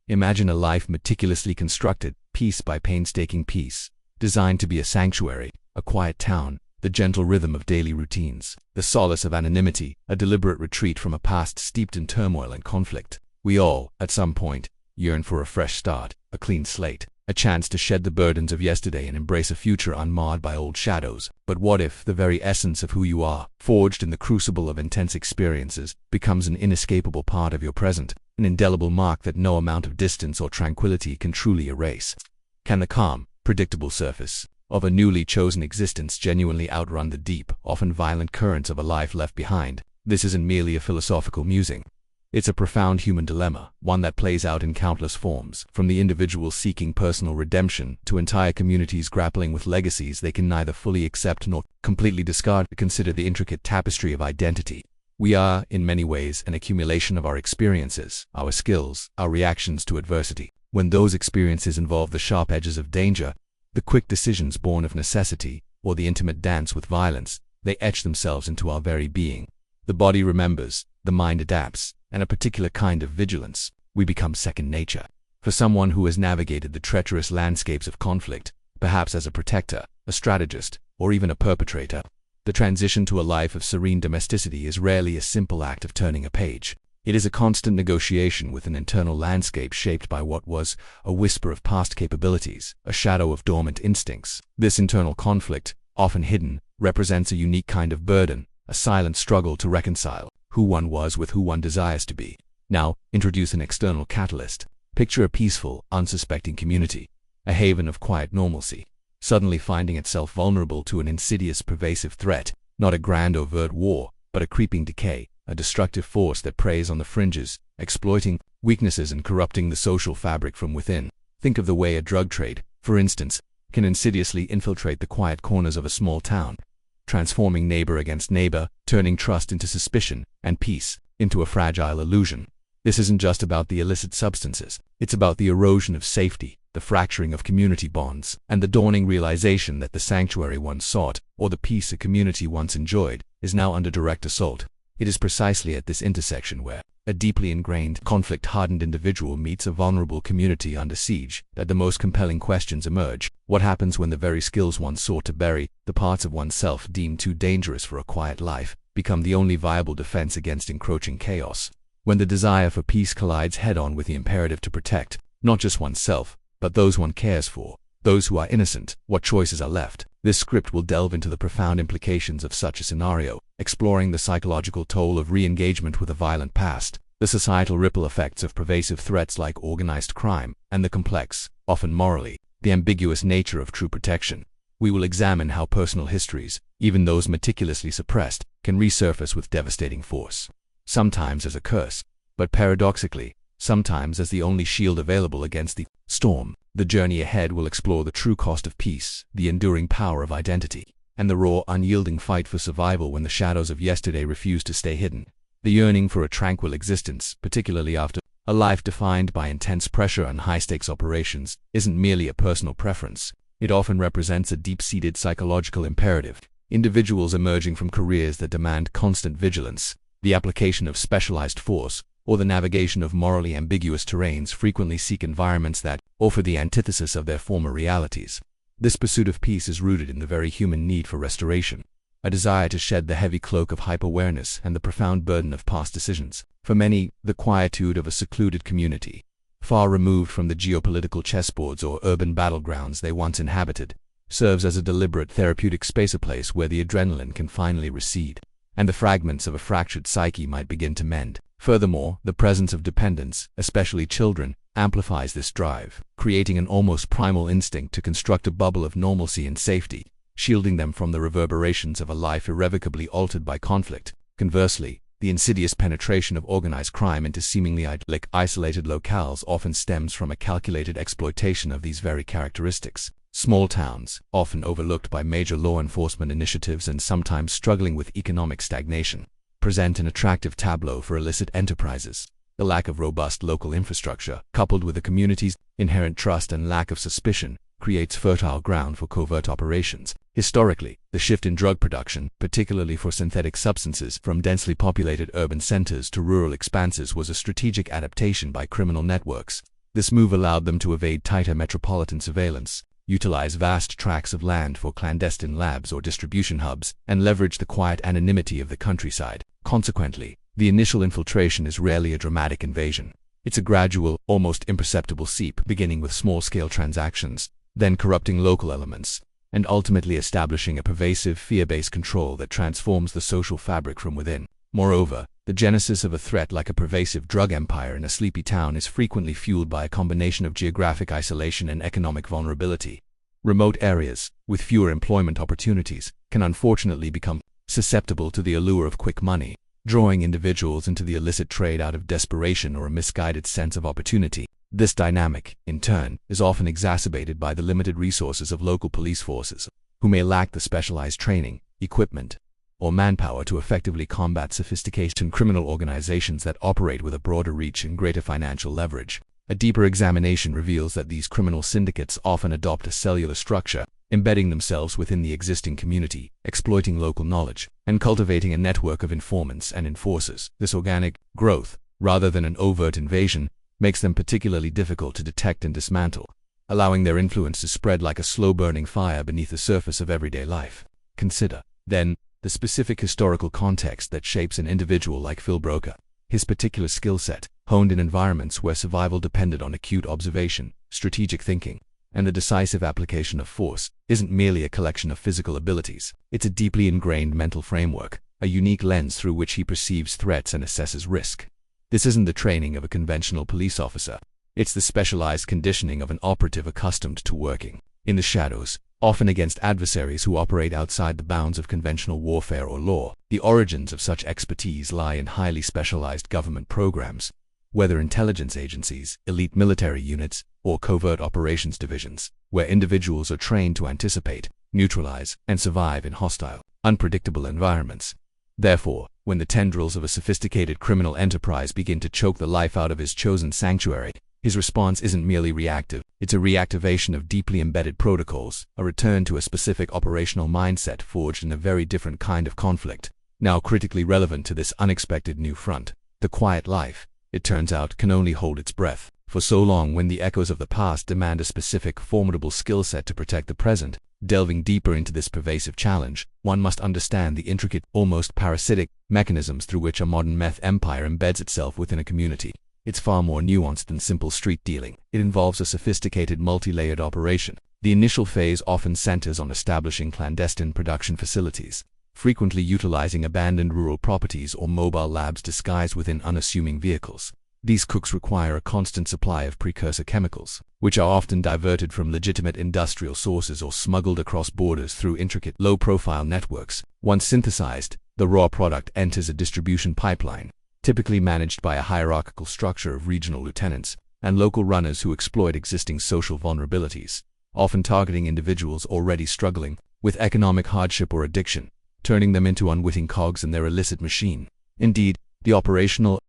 Imagine a life meticulously constructed, piece by painstaking piece, designed to be a sanctuary, a quiet town, the gentle rhythm of daily routines, the solace of anonymity, a deliberate retreat from a past steeped in turmoil and conflict. We all, at some point, yearn for a fresh start, a clean slate, a chance to shed the burdens of yesterday and embrace a future unmarred by old shadows. But what if the very essence of who you are, forged in the crucible of intense experiences, becomes an inescapable part of your present, an indelible mark that no amount of distance or tranquility can truly erase? Can the calm, predictable surface of a newly chosen existence genuinely outrun the deep, often violent currents of a life left behind? This isn't merely a philosophical musing. It's a profound human dilemma, one that plays out in countless forms, from the individual seeking personal redemption to entire communities grappling with legacies they can neither fully accept nor completely discard. Consider the intricate tapestry of identity. We are, in many ways, an accumulation of our experiences, our skills, our reactions to adversity. When those experiences involve the sharp edges of danger, the quick decisions born of necessity, or the intimate dance with violence, they etch themselves into our very being. The body remembers, the mind adapts, and a particular kind of vigilance, we become second nature. For someone who has navigated the treacherous landscapes of conflict, perhaps as a protector, a strategist, or even a perpetrator, the transition to a life of serene domesticity is rarely a simple act of turning a page. It is a constant negotiation with an internal landscape shaped by what was a whisper of past capabilities, a shadow of dormant instincts. This internal conflict, often hidden, represents a unique kind of burden, a silent struggle to reconcile who one was with who one desires to be. Now, introduce an external catalyst. Picture a peaceful, unsuspecting community, a haven of quiet normalcy, suddenly finding itself vulnerable to an insidious, pervasive threat, not a grand overt war, but a creeping decay, a destructive force that preys on the fringes, exploiting weaknesses and corrupting the social fabric from within. Think of the way a drug trade, for instance, can insidiously infiltrate the quiet corners of a small town, transforming neighbor against neighbor, turning trust into suspicion, and peace into a fragile illusion. This isn't just about the illicit substances, it's about the erosion of safety, the fracturing of community bonds, and the dawning realization that the sanctuary once sought, or the peace a community once enjoyed, is now under direct assault. It is precisely at this intersection where a deeply ingrained, conflict-hardened individual meets a vulnerable community under siege that the most compelling questions emerge. What happens when the very skills one sought to bury, the parts of oneself deemed too dangerous for a quiet life, become the only viable defense against encroaching chaos? When the desire for peace collides head-on with the imperative to protect, not just oneself, but those one cares for, those who are innocent, what choices are left? This script will delve into the profound implications of such a scenario, exploring the psychological toll of re-engagement with a violent past, the societal ripple effects of pervasive threats like organized crime, and the complex, often morally, the ambiguous nature of true protection. We will examine how personal histories, even those meticulously suppressed, can resurface with devastating force. Sometimes as a curse, but paradoxically, sometimes as the only shield available against the storm. The journey ahead will explore the true cost of peace, the enduring power of identity, and the raw, unyielding fight for survival when the shadows of yesterday refuse to stay hidden. The yearning for a tranquil existence, particularly after a life defined by intense pressure and high-stakes operations, isn't merely a personal preference. It often represents a deep-seated psychological imperative. Individuals emerging from careers that demand constant vigilance, the application of specialized force, or the navigation of morally ambiguous terrains frequently seek environments that offer the antithesis of their former realities. This pursuit of peace is rooted in the very human need for restoration, a desire to shed the heavy cloak of hyper-awareness and the profound burden of past decisions. For many, the quietude of a secluded community, far removed from the geopolitical chessboards or urban battlegrounds they once inhabited, serves as a deliberate therapeutic space, a place where the adrenaline can finally recede, and the fragments of a fractured psyche might begin to mend. Furthermore, the presence of dependents, especially children, amplifies this drive, creating an almost primal instinct to construct a bubble of normalcy and safety, shielding them from the reverberations of a life irrevocably altered by conflict. Conversely, the insidious penetration of organized crime into seemingly isolated locales often stems from a calculated exploitation of these very characteristics. Small towns, often overlooked by major law enforcement initiatives and sometimes struggling with economic stagnation, present an attractive tableau for illicit enterprises. The lack of robust local infrastructure, coupled with the community's inherent trust and lack of suspicion, creates fertile ground for covert operations. Historically, the shift in drug production, particularly for synthetic substances, from densely populated urban centers to rural expanses was a strategic adaptation by criminal networks. This move allowed them to evade tighter metropolitan surveillance, utilize vast tracts of land for clandestine labs or distribution hubs, and leverage the quiet anonymity of the countryside. Consequently, the initial infiltration is rarely a dramatic invasion. It's a gradual, almost imperceptible seep, beginning with small-scale transactions, then corrupting local elements, and ultimately establishing a pervasive fear-based control that transforms the social fabric from within. Moreover, the genesis of a threat like a pervasive drug empire in a sleepy town is frequently fueled by a combination of geographic isolation and economic vulnerability. Remote areas, with fewer employment opportunities, can unfortunately become susceptible to the allure of quick money, drawing individuals into the illicit trade out of desperation or a misguided sense of opportunity. This dynamic, in turn, is often exacerbated by the limited resources of local police forces, who may lack the specialized training, equipment, or manpower to effectively combat sophisticated criminal organizations that operate with a broader reach and greater financial leverage. A deeper examination reveals that these criminal syndicates often adopt a cellular structure, embedding themselves within the existing community, exploiting local knowledge, and cultivating a network of informants and enforcers. This organic growth, rather than an overt invasion, makes them particularly difficult to detect and dismantle, allowing their influence to spread like a slow-burning fire beneath the surface of everyday life. Consider, then, the specific historical context that shapes an individual like Phil Broker. His particular skill set, honed in environments where survival depended on acute observation, strategic thinking, and the decisive application of force, isn't merely a collection of physical abilities. It's a deeply ingrained mental framework, a unique lens through which he perceives threats and assesses risk. This isn't the training of a conventional police officer. It's the specialized conditioning of an operative accustomed to working in the shadows, often against adversaries who operate outside the bounds of conventional warfare or law. The origins of such expertise lie in highly specialized government programs, whether intelligence agencies, elite military units, or covert operations divisions, where individuals are trained to anticipate, neutralize, and survive in hostile, unpredictable environments. Therefore, when the tendrils of a sophisticated criminal enterprise begin to choke the life out of his chosen sanctuary, his response isn't merely reactive, it's a reactivation of deeply embedded protocols, a return to a specific operational mindset forged in a very different kind of conflict. Now critically relevant to this unexpected new front, the quiet life, it turns out, can only hold its breath for so long when the echoes of the past demand a specific, formidable skill set to protect the present. Delving deeper into this pervasive challenge, one must understand the intricate, almost parasitic, mechanisms through which a modern meth empire embeds itself within a community. It's far more nuanced than simple street dealing. It involves a sophisticated, multi-layered operation. The initial phase often centers on establishing clandestine production facilities, frequently utilizing abandoned rural properties or mobile labs disguised within unassuming vehicles. These cooks require a constant supply of precursor chemicals, which are often diverted from legitimate industrial sources or smuggled across borders through intricate, low-profile networks. Once synthesized, the raw product enters a distribution pipeline, typically managed by a hierarchical structure of regional lieutenants and local runners who exploit existing social vulnerabilities, often targeting individuals already struggling with economic hardship or addiction, turning them into unwitting cogs in their illicit machine. Indeed, the operational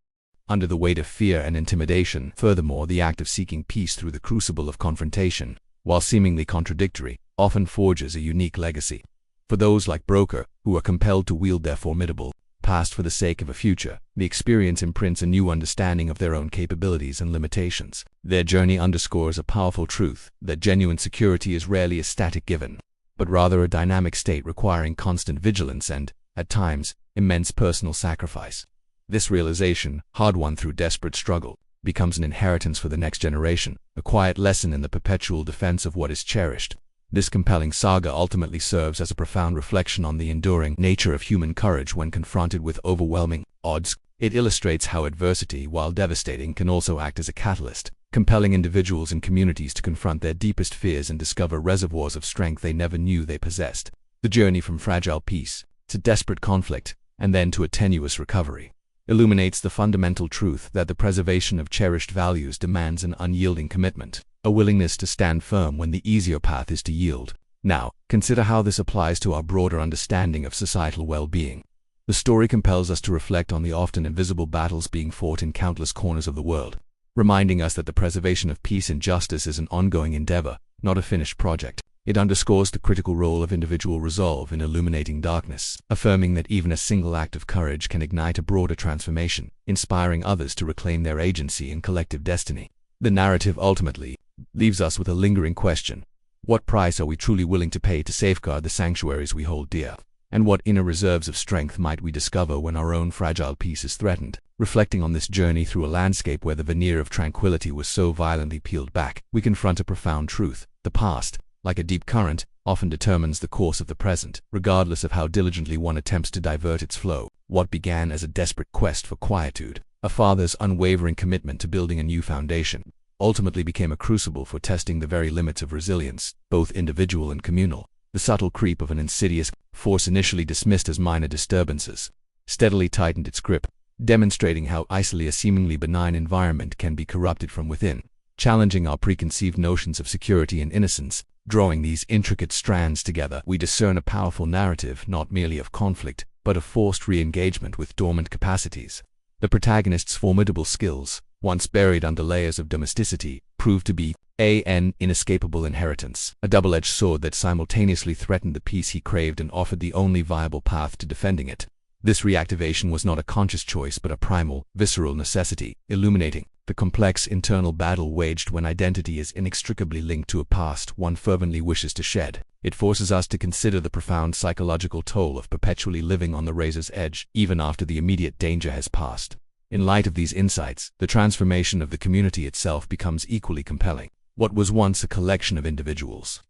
under the weight of fear and intimidation. Furthermore, the act of seeking peace through the crucible of confrontation, while seemingly contradictory, often forges a unique legacy. For those like Broker, who are compelled to wield their formidable past for the sake of a future, the experience imprints a new understanding of their own capabilities and limitations. Their journey underscores a powerful truth that genuine security is rarely a static given, but rather a dynamic state requiring constant vigilance and, at times, immense personal sacrifice. This realization, hard-won through desperate struggle, becomes an inheritance for the next generation, a quiet lesson in the perpetual defense of what is cherished. This compelling saga ultimately serves as a profound reflection on the enduring nature of human courage when confronted with overwhelming odds. It illustrates how adversity, while devastating, can also act as a catalyst, compelling individuals and communities to confront their deepest fears and discover reservoirs of strength they never knew they possessed. The journey from fragile peace to desperate conflict, and then to a tenuous recovery, illuminates the fundamental truth that the preservation of cherished values demands an unyielding commitment, a willingness to stand firm when the easier path is to yield. Now, consider how this applies to our broader understanding of societal well-being. The story compels us to reflect on the often invisible battles being fought in countless corners of the world, reminding us that the preservation of peace and justice is an ongoing endeavor, not a finished project. It underscores the critical role of individual resolve in illuminating darkness, affirming that even a single act of courage can ignite a broader transformation, inspiring others to reclaim their agency and collective destiny. The narrative ultimately leaves us with a lingering question. What price are we truly willing to pay to safeguard the sanctuaries we hold dear? And what inner reserves of strength might we discover when our own fragile peace is threatened? Reflecting on this journey through a landscape where the veneer of tranquility was so violently peeled back, we confront a profound truth. The past, like a deep current, often determines the course of the present, regardless of how diligently one attempts to divert its flow. What began as a desperate quest for quietude, a father's unwavering commitment to building a new foundation, ultimately became a crucible for testing the very limits of resilience, both individual and communal. The subtle creep of an insidious force initially dismissed as minor disturbances steadily tightened its grip, demonstrating how easily a seemingly benign environment can be corrupted from within. Challenging our preconceived notions of security and innocence, drawing these intricate strands together, we discern a powerful narrative not merely of conflict, but of forced re-engagement with dormant capacities. The protagonist's formidable skills, once buried under layers of domesticity, proved to be an inescapable inheritance, a double-edged sword that simultaneously threatened the peace he craved and offered the only viable path to defending it. This reactivation was not a conscious choice but a primal, visceral necessity, illuminating the complex internal battle waged when identity is inextricably linked to a past one fervently wishes to shed. It forces us to consider the profound psychological toll of perpetually living on the razor's edge, even after the immediate danger has passed. In light of these insights, the transformation of the community itself becomes equally compelling. What was once a collection of individuals,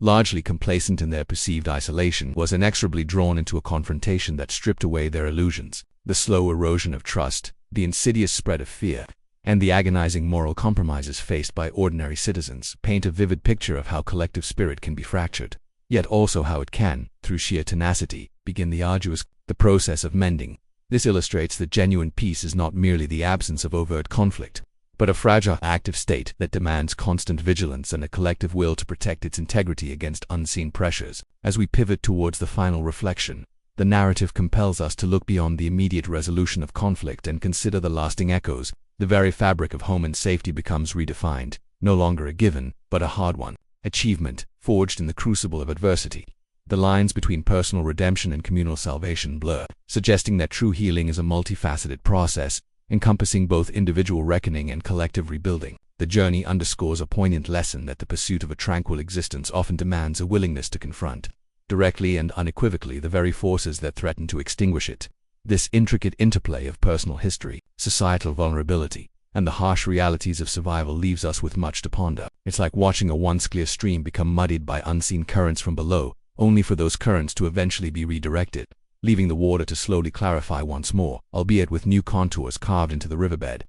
largely complacent in their perceived isolation, was inexorably drawn into a confrontation that stripped away their illusions. The slow erosion of trust, the insidious spread of fear, and the agonizing moral compromises faced by ordinary citizens paint a vivid picture of how collective spirit can be fractured, yet also how it can, through sheer tenacity, begin the process of mending. This illustrates that genuine peace is not merely the absence of overt conflict, but a fragile, active state that demands constant vigilance and a collective will to protect its integrity against unseen pressures. As we pivot towards the final reflection, the narrative compels us to look beyond the immediate resolution of conflict and consider the lasting echoes. The very fabric of home and safety becomes redefined, no longer a given, but a hard one. Achievement, forged in the crucible of adversity. The lines between personal redemption and communal salvation blur, suggesting that true healing is a multifaceted process, encompassing both individual reckoning and collective rebuilding. The journey underscores a poignant lesson that the pursuit of a tranquil existence often demands a willingness to confront, directly and unequivocally, the very forces that threaten to extinguish it. This intricate interplay of personal history, societal vulnerability, and the harsh realities of survival leaves us with much to ponder. It's like watching a once clear stream become muddied by unseen currents from below, only for those currents to eventually be redirected, leaving the water to slowly clarify once more, albeit with new contours carved into the riverbed.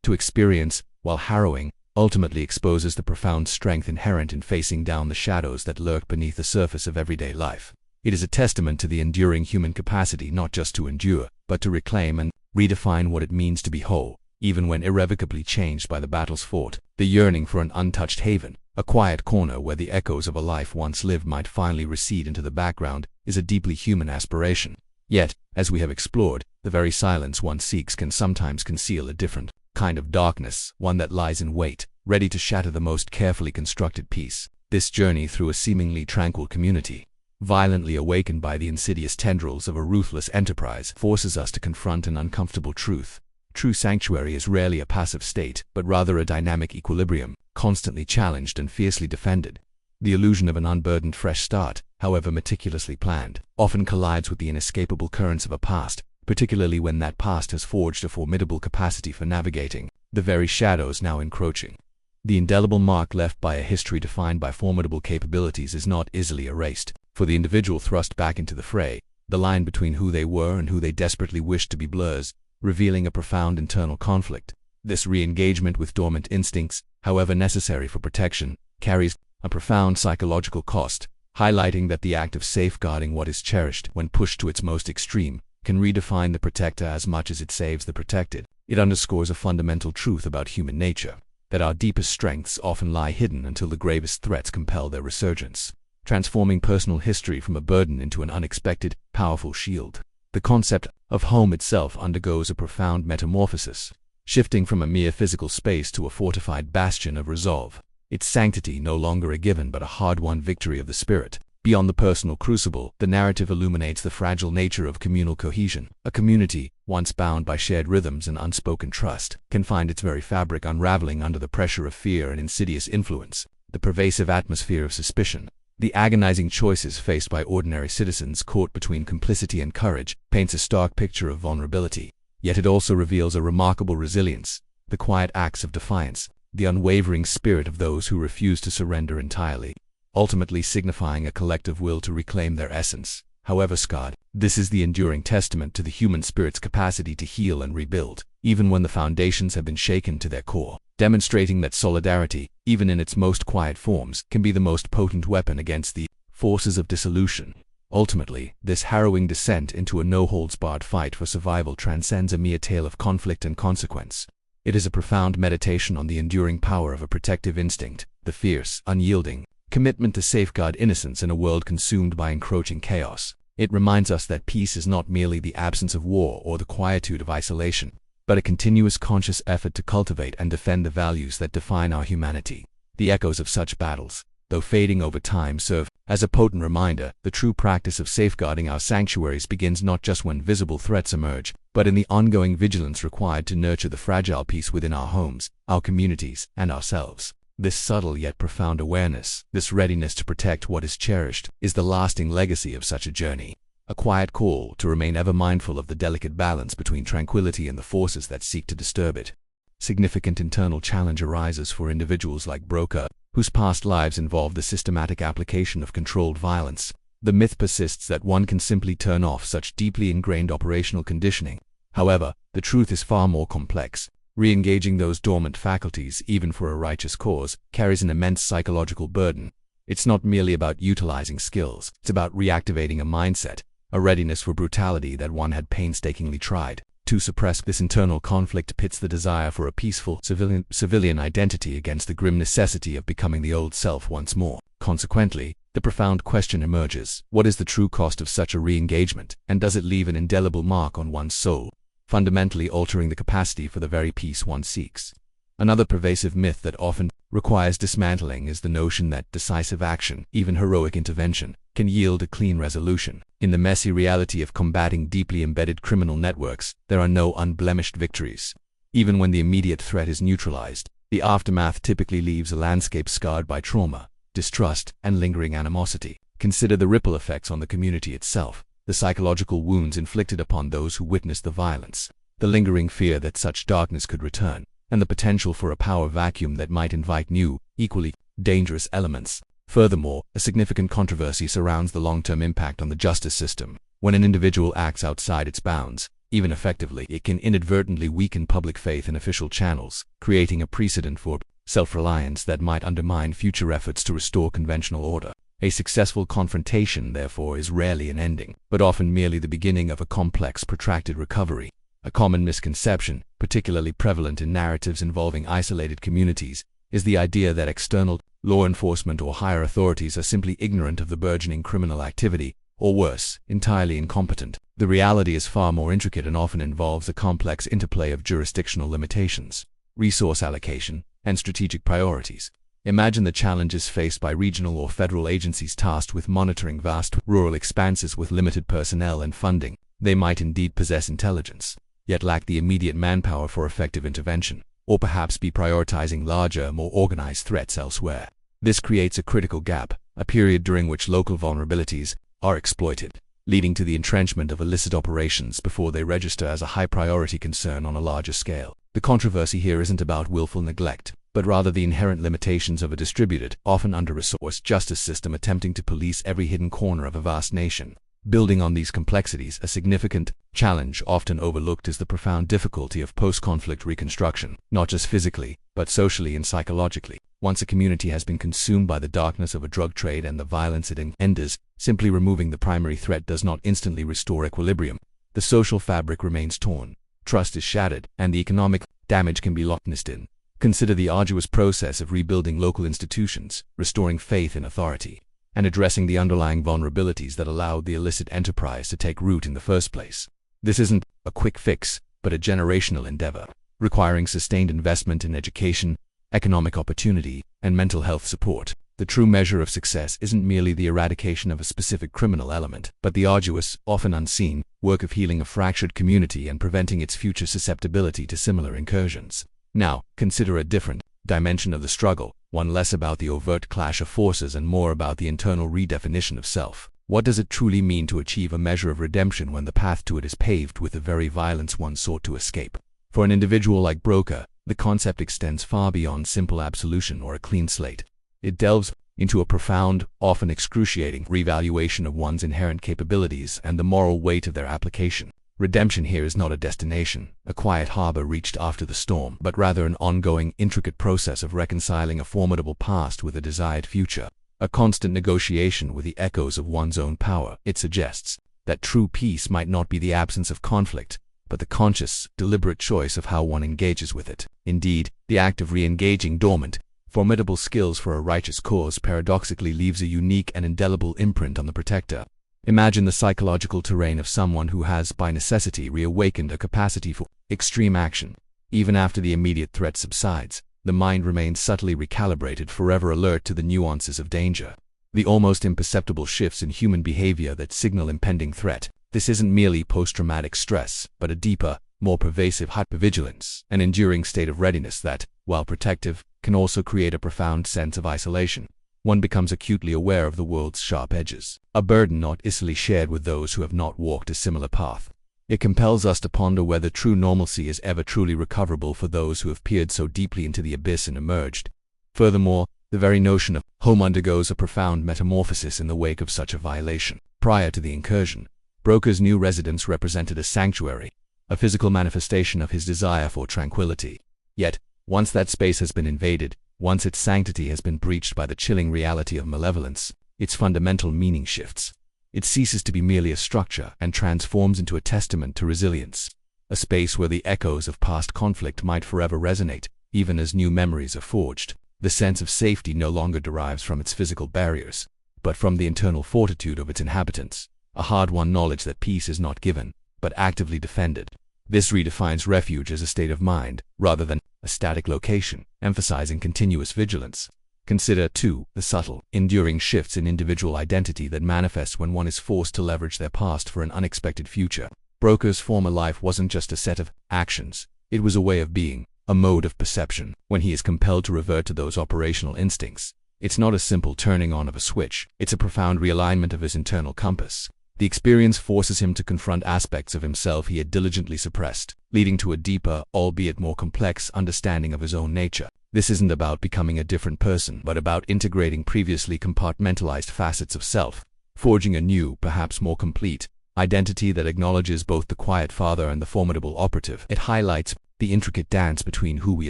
To experience, while harrowing, ultimately exposes the profound strength inherent in facing down the shadows that lurk beneath the surface of everyday life. It is a testament to the enduring human capacity not just to endure, but to reclaim and redefine what it means to be whole, even when irrevocably changed by the battles fought. The yearning for an untouched haven, a quiet corner where the echoes of a life once lived might finally recede into the background, is a deeply human aspiration. Yet, as we have explored, the very silence one seeks can sometimes conceal a different kind of darkness, one that lies in wait, ready to shatter the most carefully constructed peace. This journey through a seemingly tranquil community, violently awakened by the insidious tendrils of a ruthless enterprise, forces us to confront an uncomfortable truth. True sanctuary is rarely a passive state, but rather a dynamic equilibrium, constantly challenged and fiercely defended. The illusion of an unburdened fresh start, however meticulously planned, often collides with the inescapable currents of a past, particularly when that past has forged a formidable capacity for navigating the very shadows now encroaching. The indelible mark left by a history defined by formidable capabilities is not easily erased. For the individual thrust back into the fray, the line between who they were and who they desperately wished to be blurs, revealing a profound internal conflict. This re-engagement with dormant instincts, however necessary for protection, carries a profound psychological cost, highlighting that the act of safeguarding what is cherished, when pushed to its most extreme, can redefine the protector as much as it saves the protected. It underscores a fundamental truth about human nature, that our deepest strengths often lie hidden until the gravest threats compel their resurgence, transforming personal history from a burden into an unexpected, powerful shield. The concept of home itself undergoes a profound metamorphosis, shifting from a mere physical space to a fortified bastion of resolve. Its sanctity no longer a given but a hard-won victory of the spirit. Beyond the personal crucible, the narrative illuminates the fragile nature of communal cohesion. A community, once bound by shared rhythms and unspoken trust, can find its very fabric unraveling under the pressure of fear and insidious influence. The pervasive atmosphere of suspicion, the agonizing choices faced by ordinary citizens caught between complicity and courage, paints a stark picture of vulnerability. Yet it also reveals a remarkable resilience, the quiet acts of defiance, the unwavering spirit of those who refuse to surrender entirely, ultimately signifying a collective will to reclaim their essence. However scarred, this is the enduring testament to the human spirit's capacity to heal and rebuild, even when the foundations have been shaken to their core, demonstrating that solidarity, even in its most quiet forms, can be the most potent weapon against the forces of dissolution. Ultimately, this harrowing descent into a no-holds-barred fight for survival transcends a mere tale of conflict and consequence. It is a profound meditation on the enduring power of a protective instinct, the fierce, unyielding commitment to safeguard innocence in a world consumed by encroaching chaos. It reminds us that peace is not merely the absence of war or the quietude of isolation, but a continuous conscious effort to cultivate and defend the values that define our humanity. The echoes of such battles, though fading over time, serve as a potent reminder. The true practice of safeguarding our sanctuaries begins not just when visible threats emerge, but in the ongoing vigilance required to nurture the fragile peace within our homes, our communities, and ourselves. This subtle yet profound awareness, this readiness to protect what is cherished, is the lasting legacy of such a journey. A quiet call to remain ever mindful of the delicate balance between tranquility and the forces that seek to disturb it. Significant internal challenge arises for individuals like Broca, whose past lives involved the systematic application of controlled violence. The myth persists that one can simply turn off such deeply ingrained operational conditioning. However, the truth is far more complex. Re-engaging those dormant faculties, even for a righteous cause, carries an immense psychological burden. It's not merely about utilizing skills, it's about reactivating a mindset, a readiness for brutality that one had painstakingly tried to suppress. This internal conflict pits the desire for a peaceful civilian identity against the grim necessity of becoming the old self once more. Consequently, the profound question emerges: what is the true cost of such a re-engagement, and does it leave an indelible mark on one's soul, fundamentally altering the capacity for the very peace one seeks? Another pervasive myth that often requires dismantling is the notion that decisive action, even heroic intervention, can yield a clean resolution. In the messy reality of combating deeply embedded criminal networks, there are no unblemished victories. Even when the immediate threat is neutralized, the aftermath typically leaves a landscape scarred by trauma, distrust, and lingering animosity. Consider the ripple effects on the community itself, the psychological wounds inflicted upon those who witnessed the violence, the lingering fear that such darkness could return, and the potential for a power vacuum that might invite new, equally dangerous elements. Furthermore, a significant controversy surrounds the long-term impact on the justice system. When an individual acts outside its bounds, even effectively, it can inadvertently weaken public faith in official channels, creating a precedent for self-reliance that might undermine future efforts to restore conventional order. A successful confrontation, therefore, is rarely an ending, but often merely the beginning of a complex, protracted recovery. A common misconception, particularly prevalent in narratives involving isolated communities, is the idea that external law enforcement or higher authorities are simply ignorant of the burgeoning criminal activity, or worse, entirely incompetent. The reality is far more intricate and often involves a complex interplay of jurisdictional limitations, resource allocation, and strategic priorities. Imagine the challenges faced by regional or federal agencies tasked with monitoring vast rural expanses with limited personnel and funding. They might indeed possess intelligence, yet lack the immediate manpower for effective intervention, or perhaps be prioritizing larger, more organized threats elsewhere. This creates a critical gap, a period during which local vulnerabilities are exploited, leading to the entrenchment of illicit operations before they register as a high-priority concern on a larger scale. The controversy here isn't about willful neglect, but rather the inherent limitations of a distributed, often under-resourced justice system attempting to police every hidden corner of a vast nation. Building on these complexities, a significant challenge often overlooked is the profound difficulty of post-conflict reconstruction, not just physically, but socially and psychologically. Once a community has been consumed by the darkness of a drug trade and the violence it engenders, simply removing the primary threat does not instantly restore equilibrium. The social fabric remains torn, trust is shattered, and the economic damage can be lost in. Consider the arduous process of rebuilding local institutions, restoring faith in authority, and addressing the underlying vulnerabilities that allowed the illicit enterprise to take root in the first place. This isn't a quick fix, but a generational endeavor, requiring sustained investment in education, economic opportunity, and mental health support. The true measure of success isn't merely the eradication of a specific criminal element, but the arduous, often unseen, work of healing a fractured community and preventing its future susceptibility to similar incursions. Now, consider a different dimension of the struggle, one less about the overt clash of forces and more about the internal redefinition of self. What does it truly mean to achieve a measure of redemption when the path to it is paved with the very violence one sought to escape? For an individual like Broca, the concept extends far beyond simple absolution or a clean slate. It delves into a profound, often excruciating, reevaluation of one's inherent capabilities and the moral weight of their application. Redemption here is not a destination, a quiet harbor reached after the storm, but rather an ongoing, intricate process of reconciling a formidable past with a desired future, a constant negotiation with the echoes of one's own power. It suggests that true peace might not be the absence of conflict, but the conscious, deliberate choice of how one engages with it. Indeed, the act of re-engaging dormant, formidable skills for a righteous cause paradoxically leaves a unique and indelible imprint on the protector. Imagine the psychological terrain of someone who has, by necessity, reawakened a capacity for extreme action. Even after the immediate threat subsides, the mind remains subtly recalibrated, forever alert to the nuances of danger, the almost imperceptible shifts in human behavior that signal impending threat. This isn't merely post-traumatic stress, but a deeper, more pervasive hypervigilance, an enduring state of readiness that, while protective, can also create a profound sense of isolation. One becomes acutely aware of the world's sharp edges, a burden not easily shared with those who have not walked a similar path. It compels us to ponder whether true normalcy is ever truly recoverable for those who have peered so deeply into the abyss and emerged. Furthermore, the very notion of home undergoes a profound metamorphosis in the wake of such a violation. Prior to the incursion, Broca's new residence represented a sanctuary, a physical manifestation of his desire for tranquility. Yet, once that space has been invaded, once its sanctity has been breached by the chilling reality of malevolence, its fundamental meaning shifts. It ceases to be merely a structure and transforms into a testament to resilience, a space where the echoes of past conflict might forever resonate, even as new memories are forged. The sense of safety no longer derives from its physical barriers, but from the internal fortitude of its inhabitants, a hard-won knowledge that peace is not given, but actively defended. This redefines refuge as a state of mind, rather than a static location, emphasizing continuous vigilance. Consider, too, the subtle, enduring shifts in individual identity that manifest when one is forced to leverage their past for an unexpected future. Broca's former life wasn't just a set of actions, it was a way of being, a mode of perception. When he is compelled to revert to those operational instincts, it's not a simple turning on of a switch, it's a profound realignment of his internal compass. The experience forces him to confront aspects of himself he had diligently suppressed, leading to a deeper, albeit more complex, understanding of his own nature. This isn't about becoming a different person, but about integrating previously compartmentalized facets of self, forging a new, perhaps more complete, identity that acknowledges both the quiet father and the formidable operative. It highlights the intricate dance between who we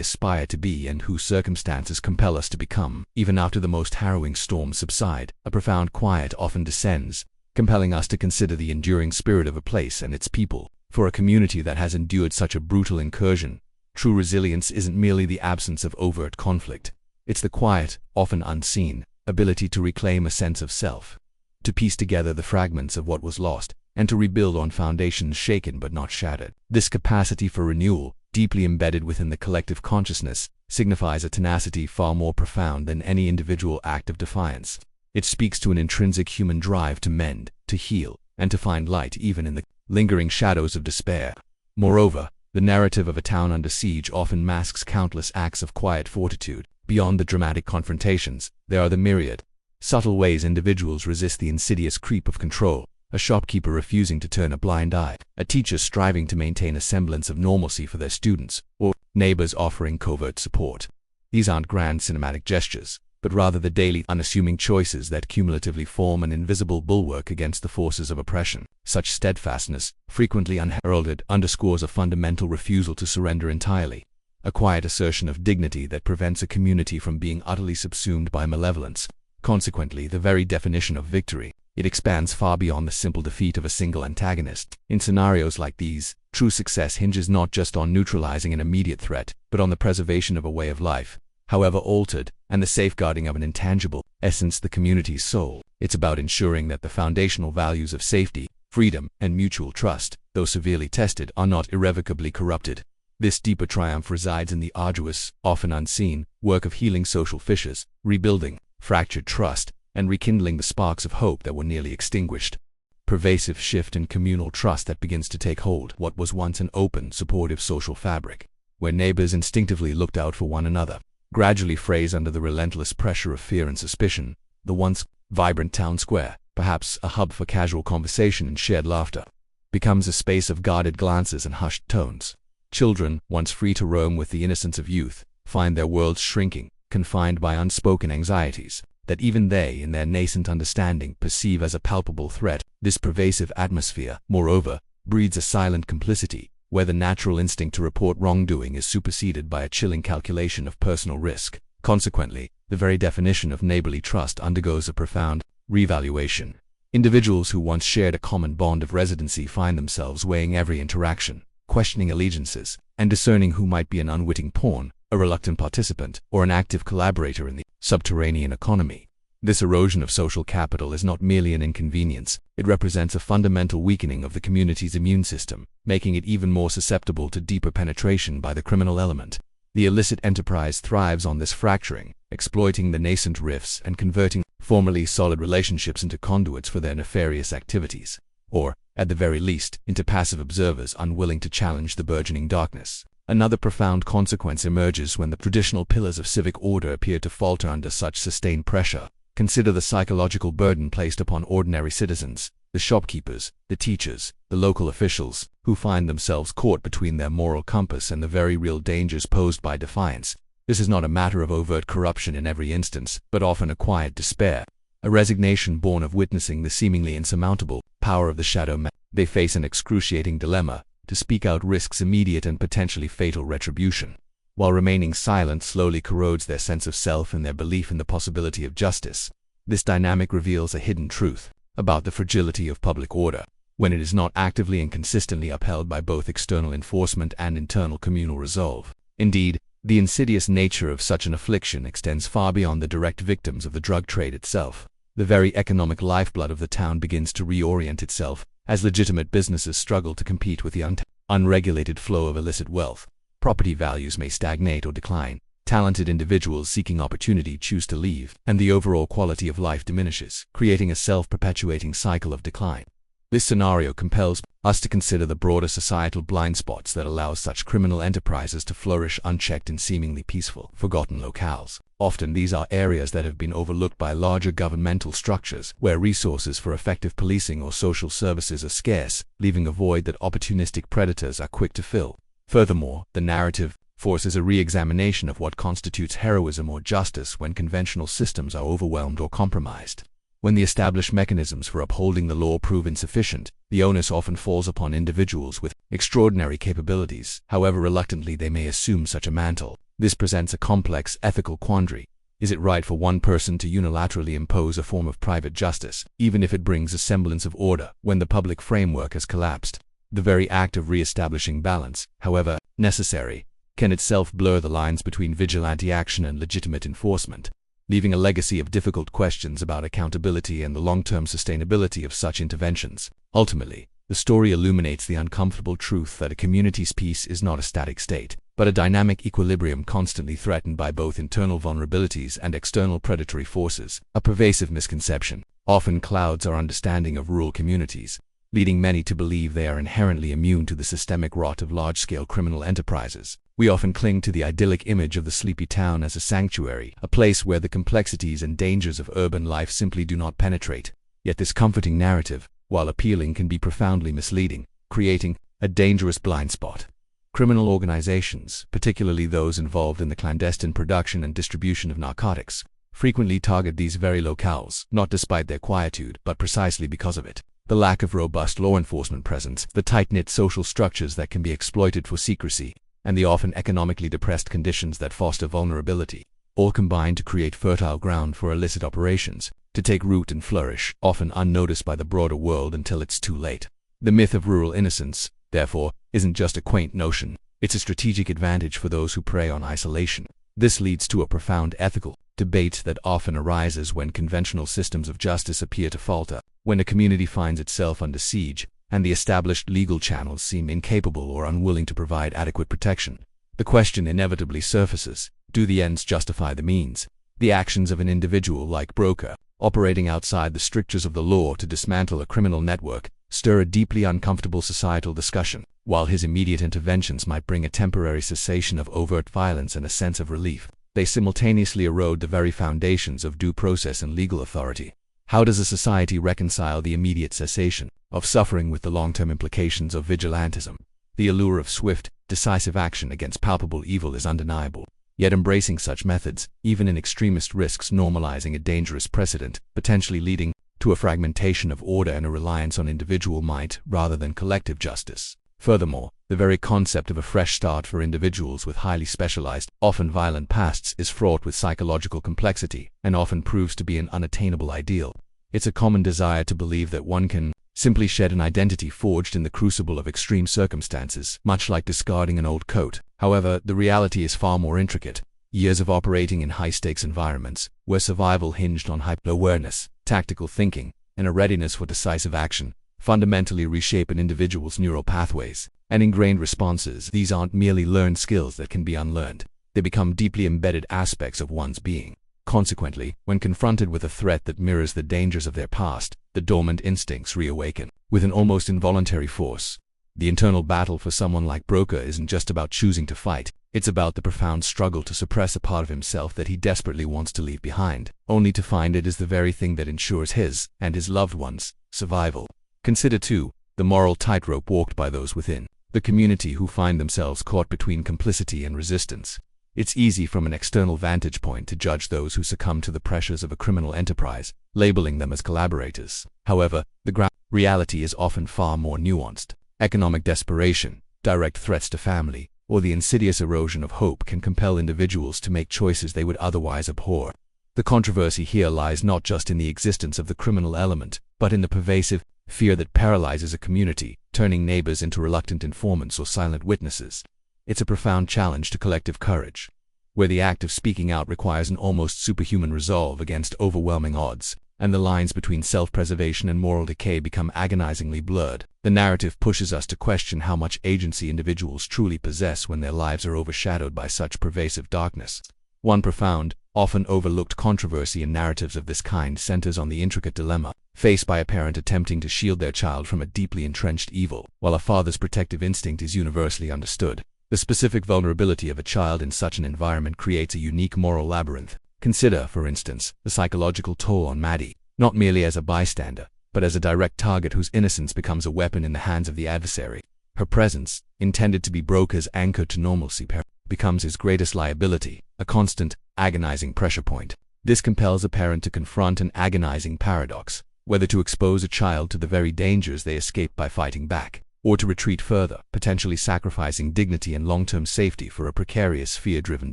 aspire to be and who circumstances compel us to become. Even after the most harrowing storms subside, a profound quiet often descends, compelling us to consider the enduring spirit of a place and its people. For a community that has endured such a brutal incursion, true resilience isn't merely the absence of overt conflict. It's the quiet, often unseen, ability to reclaim a sense of self, to piece together the fragments of what was lost, and to rebuild on foundations shaken but not shattered. This capacity for renewal, deeply embedded within the collective consciousness, signifies a tenacity far more profound than any individual act of defiance. It speaks to an intrinsic human drive to mend, to heal, and to find light even in the lingering shadows of despair. Moreover, the narrative of a town under siege often masks countless acts of quiet fortitude. Beyond the dramatic confrontations, there are the myriad, subtle ways individuals resist the insidious creep of control. A shopkeeper refusing to turn a blind eye, a teacher striving to maintain a semblance of normalcy for their students, or neighbors offering covert support. These aren't grand cinematic gestures, but rather the daily, unassuming choices that cumulatively form an invisible bulwark against the forces of oppression. Such steadfastness, frequently unheralded, underscores a fundamental refusal to surrender entirely, a quiet assertion of dignity that prevents a community from being utterly subsumed by malevolence. Consequently, the very definition of victory, it expands far beyond the simple defeat of a single antagonist. In scenarios like these, true success hinges not just on neutralizing an immediate threat, but on the preservation of a way of life, however altered, and the safeguarding of an intangible essence, the community's soul. It's about ensuring that the foundational values of safety, freedom, and mutual trust, though severely tested, are not irrevocably corrupted. This deeper triumph resides in the arduous, often unseen, work of healing social fissures, rebuilding fractured trust, and rekindling the sparks of hope that were nearly extinguished. Pervasive shift in communal trust that begins to take hold what was once an open, supportive social fabric, where neighbors instinctively looked out for one another, gradually frays under the relentless pressure of fear and suspicion. The once vibrant town square, perhaps a hub for casual conversation and shared laughter, becomes a space of guarded glances and hushed tones. Children, once free to roam with the innocence of youth, find their worlds shrinking, confined by unspoken anxieties that even they, in their nascent understanding, perceive as a palpable threat. This pervasive atmosphere, moreover, breeds a silent complicity, where the natural instinct to report wrongdoing is superseded by a chilling calculation of personal risk. Consequently, the very definition of neighborly trust undergoes a profound revaluation. Individuals who once shared a common bond of residency find themselves weighing every interaction, questioning allegiances, and discerning who might be an unwitting pawn, a reluctant participant, or an active collaborator in the subterranean economy. This erosion of social capital is not merely an inconvenience, it represents a fundamental weakening of the community's immune system, making it even more susceptible to deeper penetration by the criminal element. The illicit enterprise thrives on this fracturing, exploiting the nascent rifts and converting formerly solid relationships into conduits for their nefarious activities, or, at the very least, into passive observers unwilling to challenge the burgeoning darkness. Another profound consequence emerges when the traditional pillars of civic order appear to falter under such sustained pressure. Consider the psychological burden placed upon ordinary citizens, the shopkeepers, the teachers, the local officials, who find themselves caught between their moral compass and the very real dangers posed by defiance. This is not a matter of overt corruption in every instance, but often a quiet despair, a resignation born of witnessing the seemingly insurmountable power of the shadow man. They face an excruciating dilemma: to speak out risks immediate and potentially fatal retribution, while remaining silent slowly corrodes their sense of self and their belief in the possibility of justice. This dynamic reveals a hidden truth about the fragility of public order, when it is not actively and consistently upheld by both external enforcement and internal communal resolve. Indeed, the insidious nature of such an affliction extends far beyond the direct victims of the drug trade itself. The very economic lifeblood of the town begins to reorient itself, as legitimate businesses struggle to compete with the unregulated flow of illicit wealth. Property values may stagnate or decline, talented individuals seeking opportunity choose to leave, and the overall quality of life diminishes, creating a self-perpetuating cycle of decline. This scenario compels us to consider the broader societal blind spots that allow such criminal enterprises to flourish unchecked in seemingly peaceful, forgotten locales. Often these are areas that have been overlooked by larger governmental structures, where resources for effective policing or social services are scarce, leaving a void that opportunistic predators are quick to fill. Furthermore, the narrative forces a re-examination of what constitutes heroism or justice when conventional systems are overwhelmed or compromised. When the established mechanisms for upholding the law prove insufficient, the onus often falls upon individuals with extraordinary capabilities, however reluctantly they may assume such a mantle. This presents a complex ethical quandary. Is it right for one person to unilaterally impose a form of private justice, even if it brings a semblance of order, when the public framework has collapsed? The very act of re-establishing balance, however necessary, can itself blur the lines between vigilante action and legitimate enforcement, leaving a legacy of difficult questions about accountability and the long-term sustainability of such interventions. Ultimately, the story illuminates the uncomfortable truth that a community's peace is not a static state, but a dynamic equilibrium constantly threatened by both internal vulnerabilities and external predatory forces. A pervasive misconception often clouds our understanding of rural communities, leading many to believe they are inherently immune to the systemic rot of large-scale criminal enterprises. We often cling to the idyllic image of the sleepy town as a sanctuary, a place where the complexities and dangers of urban life simply do not penetrate. Yet this comforting narrative, while appealing, can be profoundly misleading, creating a dangerous blind spot. Criminal organizations, particularly those involved in the clandestine production and distribution of narcotics, frequently target these very locales, not despite their quietude, but precisely because of it. The lack of robust law enforcement presence, the tight-knit social structures that can be exploited for secrecy, and the often economically depressed conditions that foster vulnerability, all combine to create fertile ground for illicit operations to take root and flourish, often unnoticed by the broader world until it's too late. The myth of rural innocence, therefore, isn't just a quaint notion, it's a strategic advantage for those who prey on isolation. This leads to a profound ethical debate that often arises when conventional systems of justice appear to falter, when a community finds itself under siege, and the established legal channels seem incapable or unwilling to provide adequate protection. The question inevitably surfaces: do the ends justify the means? The actions of an individual like Broker, operating outside the strictures of the law to dismantle a criminal network, stir a deeply uncomfortable societal discussion. While his immediate interventions might bring a temporary cessation of overt violence and a sense of relief, they simultaneously erode the very foundations of due process and legal authority. How does a society reconcile the immediate cessation of suffering with the long-term implications of vigilantism? The allure of swift, decisive action against palpable evil is undeniable. Yet embracing such methods, even in extremist risks, normalizing a dangerous precedent, potentially leading to a fragmentation of order and a reliance on individual might rather than collective justice. Furthermore, the very concept of a fresh start for individuals with highly specialized, often violent pasts is fraught with psychological complexity and often proves to be an unattainable ideal. It's a common desire to believe that one can simply shed an identity forged in the crucible of extreme circumstances, much like discarding an old coat. However, the reality is far more intricate. Years of operating in high-stakes environments, where survival hinged on hyper-awareness, tactical thinking, and a readiness for decisive action, fundamentally reshape an individual's neural pathways and ingrained responses. These aren't merely learned skills that can be unlearned. They become deeply embedded aspects of one's being. Consequently, when confronted with a threat that mirrors the dangers of their past, the dormant instincts reawaken with an almost involuntary force. The internal battle for someone like Broker isn't just about choosing to fight. It's about the profound struggle to suppress a part of himself that he desperately wants to leave behind, only to find it is the very thing that ensures his and his loved ones' survival. Consider, too, the moral tightrope walked by those within the community who find themselves caught between complicity and resistance. It's easy from an external vantage point to judge those who succumb to the pressures of a criminal enterprise, labeling them as collaborators. However, the reality is often far more nuanced. Economic desperation, direct threats to family, or the insidious erosion of hope can compel individuals to make choices they would otherwise abhor. The controversy here lies not just in the existence of the criminal element, but in the pervasive fear that paralyzes a community, turning neighbors into reluctant informants or silent witnesses. It's a profound challenge to collective courage, where the act of speaking out requires an almost superhuman resolve against overwhelming odds, and the lines between self-preservation and moral decay become agonizingly blurred. The narrative pushes us to question how much agency individuals truly possess when their lives are overshadowed by such pervasive darkness. One profound, often overlooked controversy in narratives of this kind centers on the intricate dilemma faced by a parent attempting to shield their child from a deeply entrenched evil, while a father's protective instinct is universally understood. The specific vulnerability of a child in such an environment creates a unique moral labyrinth. Consider, for instance, the psychological toll on Maddie, not merely as a bystander, but as a direct target whose innocence becomes a weapon in the hands of the adversary. Her presence, intended to be Broker's anchor to normalcy, becomes his greatest liability, a constant, agonizing pressure point. This compels a parent to confront an agonizing paradox, whether to expose a child to the very dangers they escape by fighting back, or to retreat further, potentially sacrificing dignity and long-term safety for a precarious, fear-driven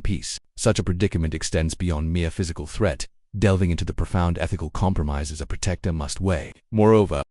peace. Such a predicament extends beyond mere physical threat, delving into the profound ethical compromises a protector must weigh. Moreover,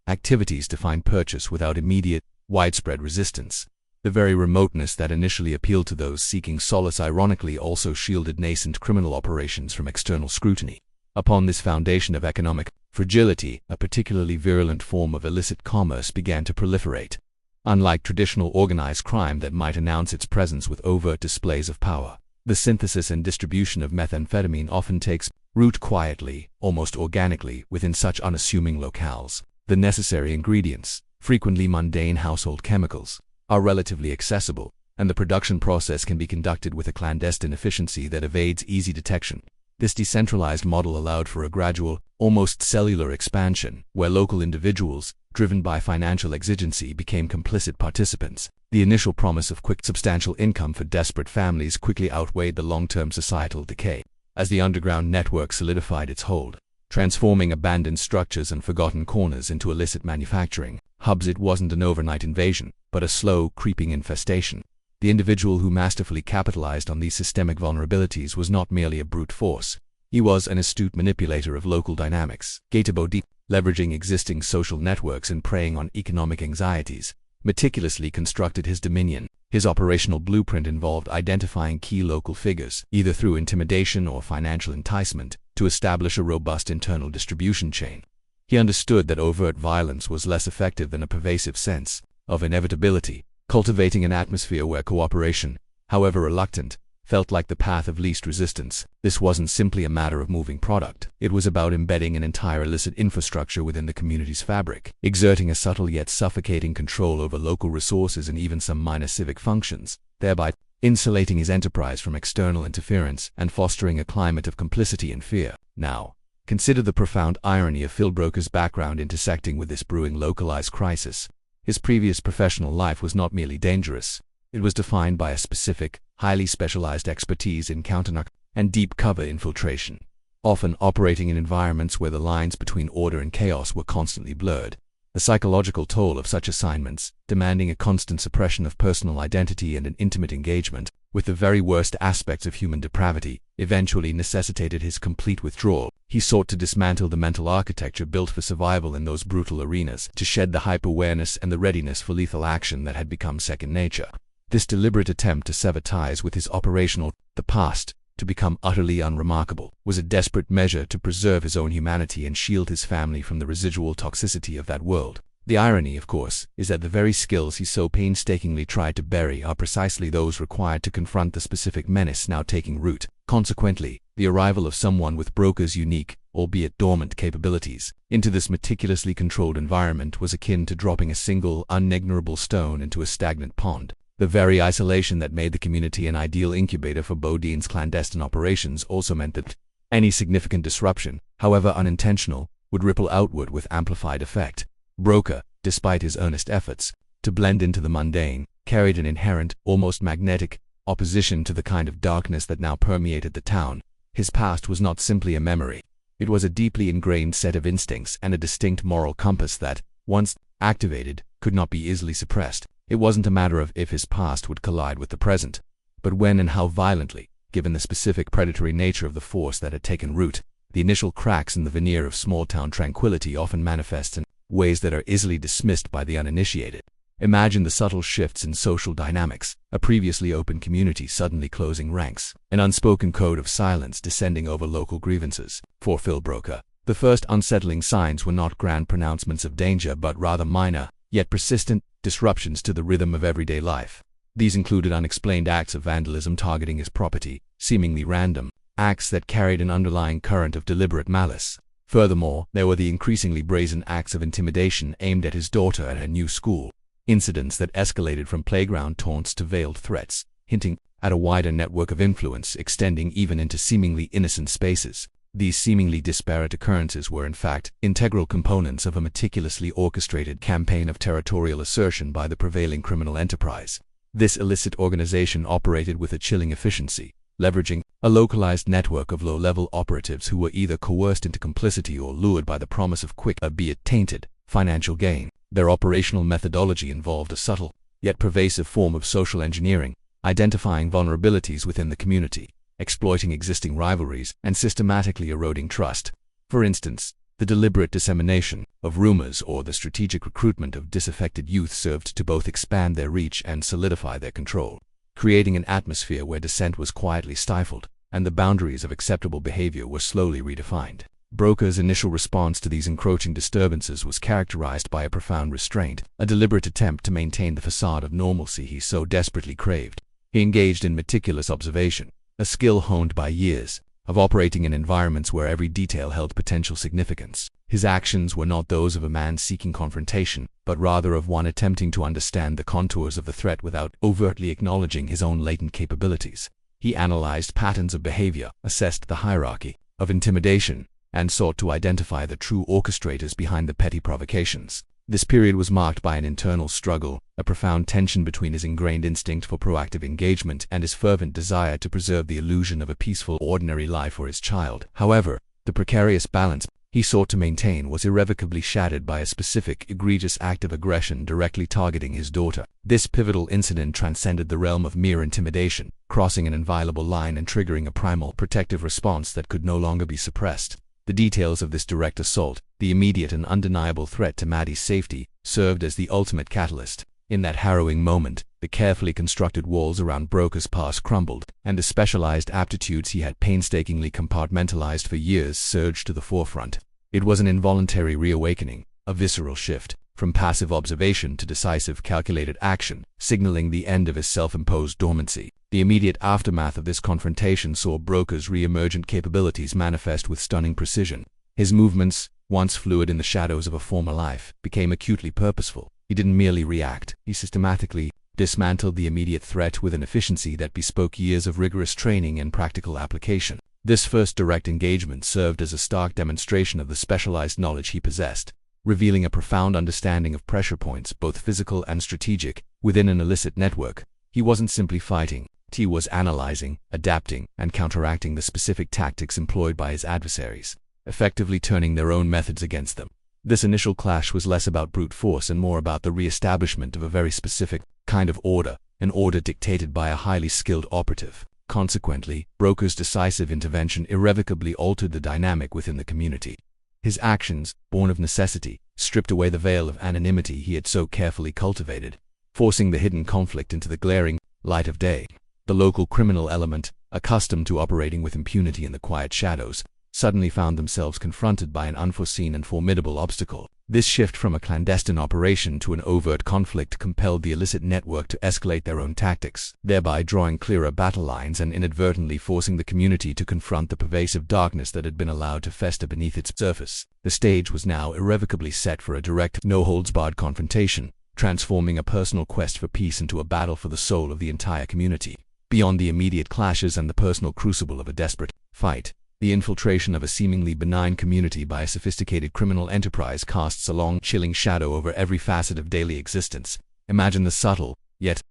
activities to find purchase without immediate, widespread resistance. The very remoteness that initially appealed to those seeking solace ironically also shielded nascent criminal operations from external scrutiny. Upon this foundation of economic fragility, a particularly virulent form of illicit commerce began to proliferate. Unlike traditional organized crime that might announce its presence with overt displays of power, the synthesis and distribution of methamphetamine often takes root quietly, almost organically, within such unassuming locales. The necessary ingredients, frequently mundane household chemicals, are relatively accessible, and the production process can be conducted with a clandestine efficiency that evades easy detection. This decentralized model allowed for a gradual, almost cellular expansion, where local individuals, driven by financial exigency, became complicit participants. The initial promise of quick, substantial income for desperate families quickly outweighed the long-term societal decay, as the underground network solidified its hold, transforming abandoned structures and forgotten corners into illicit manufacturing hubs. It wasn't an overnight invasion, but a slow, creeping infestation. The individual who masterfully capitalized on these systemic vulnerabilities was not merely a brute force. He was an astute manipulator of local dynamics, leveraging existing social networks and preying on economic anxieties, meticulously constructed his dominion. His operational blueprint involved identifying key local figures, either through intimidation or financial enticement, to establish a robust internal distribution chain. He understood that overt violence was less effective than a pervasive sense of inevitability, cultivating an atmosphere where cooperation, however reluctant, felt like the path of least resistance. This wasn't simply a matter of moving product. It was about embedding an entire illicit infrastructure within the community's fabric, exerting a subtle yet suffocating control over local resources and even some minor civic functions, thereby insulating his enterprise from external interference and fostering a climate of complicity and fear. Now, consider the profound irony of Phil Broker's background intersecting with this brewing localized crisis. His previous professional life was not merely dangerous. It was defined by a specific, highly specialized expertise in counter and deep cover infiltration, often operating in environments where the lines between order and chaos were constantly blurred. The psychological toll of such assignments, demanding a constant suppression of personal identity and an intimate engagement with the very worst aspects of human depravity, eventually necessitated his complete withdrawal. He sought to dismantle the mental architecture built for survival in those brutal arenas, to shed the hyper-awareness and the readiness for lethal action that had become second nature. This deliberate attempt to sever ties with his the past, to become utterly unremarkable, was a desperate measure to preserve his own humanity and shield his family from the residual toxicity of that world. The irony, of course, is that the very skills he so painstakingly tried to bury are precisely those required to confront the specific menace now taking root. Consequently, the arrival of someone with Broker's unique, albeit dormant capabilities, into this meticulously controlled environment was akin to dropping a single, unignorable stone into a stagnant pond. The very isolation that made the community an ideal incubator for Bodine's clandestine operations also meant that any significant disruption, however unintentional, would ripple outward with amplified effect. Broker, despite his earnest efforts to blend into the mundane, carried an inherent, almost magnetic, opposition to the kind of darkness that now permeated the town. His past was not simply a memory. It was a deeply ingrained set of instincts and a distinct moral compass that, once activated, could not be easily suppressed. It wasn't a matter of if his past would collide with the present, but when and how violently, given the specific predatory nature of the force that had taken root. The initial cracks in the veneer of small-town tranquility often manifest in ways that are easily dismissed by the uninitiated. Imagine the subtle shifts in social dynamics, a previously open community suddenly closing ranks, an unspoken code of silence descending over local grievances. For Phil Broker, the first unsettling signs were not grand pronouncements of danger but rather minor, yet persistent, disruptions to the rhythm of everyday life. These included unexplained acts of vandalism targeting his property, seemingly random, acts that carried an underlying current of deliberate malice. Furthermore, there were the increasingly brazen acts of intimidation aimed at his daughter at her new school, incidents that escalated from playground taunts to veiled threats, hinting at a wider network of influence extending even into seemingly innocent spaces. These seemingly disparate occurrences were in fact integral components of a meticulously orchestrated campaign of territorial assertion by the prevailing criminal enterprise. This illicit organization operated with a chilling efficiency, leveraging a localized network of low-level operatives who were either coerced into complicity or lured by the promise of quick, albeit tainted, financial gain. Their operational methodology involved a subtle, yet pervasive form of social engineering, identifying vulnerabilities within the community, exploiting existing rivalries, and systematically eroding trust. For instance, the deliberate dissemination of rumors or the strategic recruitment of disaffected youth served to both expand their reach and solidify their control, creating an atmosphere where dissent was quietly stifled and the boundaries of acceptable behavior were slowly redefined. Broker's initial response to these encroaching disturbances was characterized by a profound restraint, a deliberate attempt to maintain the facade of normalcy he so desperately craved. He engaged in meticulous observation, a skill honed by years of operating in environments where every detail held potential significance. His actions were not those of a man seeking confrontation, but rather of one attempting to understand the contours of the threat without overtly acknowledging his own latent capabilities. He analyzed patterns of behavior, assessed the hierarchy of intimidation, and sought to identify the true orchestrators behind the petty provocations. This period was marked by an internal struggle, a profound tension between his ingrained instinct for proactive engagement and his fervent desire to preserve the illusion of a peaceful, ordinary life for his child. However, the precarious balance he sought to maintain was irrevocably shattered by a specific, egregious act of aggression directly targeting his daughter. This pivotal incident transcended the realm of mere intimidation, crossing an inviolable line and triggering a primal, protective response that could no longer be suppressed. The details of this direct assault, the immediate and undeniable threat to Maddie's safety, served as the ultimate catalyst. In that harrowing moment, the carefully constructed walls around Broker's past crumbled, and the specialized aptitudes he had painstakingly compartmentalized for years surged to the forefront. It was an involuntary reawakening, a visceral shift, from passive observation to decisive calculated action, signaling the end of his self-imposed dormancy. The immediate aftermath of this confrontation saw Broker's re-emergent capabilities manifest with stunning precision. His movements, once fluid in the shadows of a former life, became acutely purposeful. He didn't merely react, he systematically dismantled the immediate threat with an efficiency that bespoke years of rigorous training and practical application. This first direct engagement served as a stark demonstration of the specialized knowledge he possessed, revealing a profound understanding of pressure points, both physical and strategic, within an illicit network. He wasn't simply fighting, he was analyzing, adapting, and counteracting the specific tactics employed by his adversaries, effectively turning their own methods against them. This initial clash was less about brute force and more about the re-establishment of a very specific kind of order, an order dictated by a highly skilled operative. Consequently, Broker's decisive intervention irrevocably altered the dynamic within the community. His actions, born of necessity, stripped away the veil of anonymity he had so carefully cultivated, forcing the hidden conflict into the glaring light of day. The local criminal element, accustomed to operating with impunity in the quiet shadows, suddenly found themselves confronted by an unforeseen and formidable obstacle. This shift from a clandestine operation to an overt conflict compelled the illicit network to escalate their own tactics, thereby drawing clearer battle lines and inadvertently forcing the community to confront the pervasive darkness that had been allowed to fester beneath its surface. The stage was now irrevocably set for a direct, no-holds-barred confrontation, transforming a personal quest for peace into a battle for the soul of the entire community. Beyond the immediate clashes and the personal crucible of a desperate fight, the infiltration of a seemingly benign community by a sophisticated criminal enterprise casts a long, chilling shadow over every facet of daily existence. Imagine the subtle, yet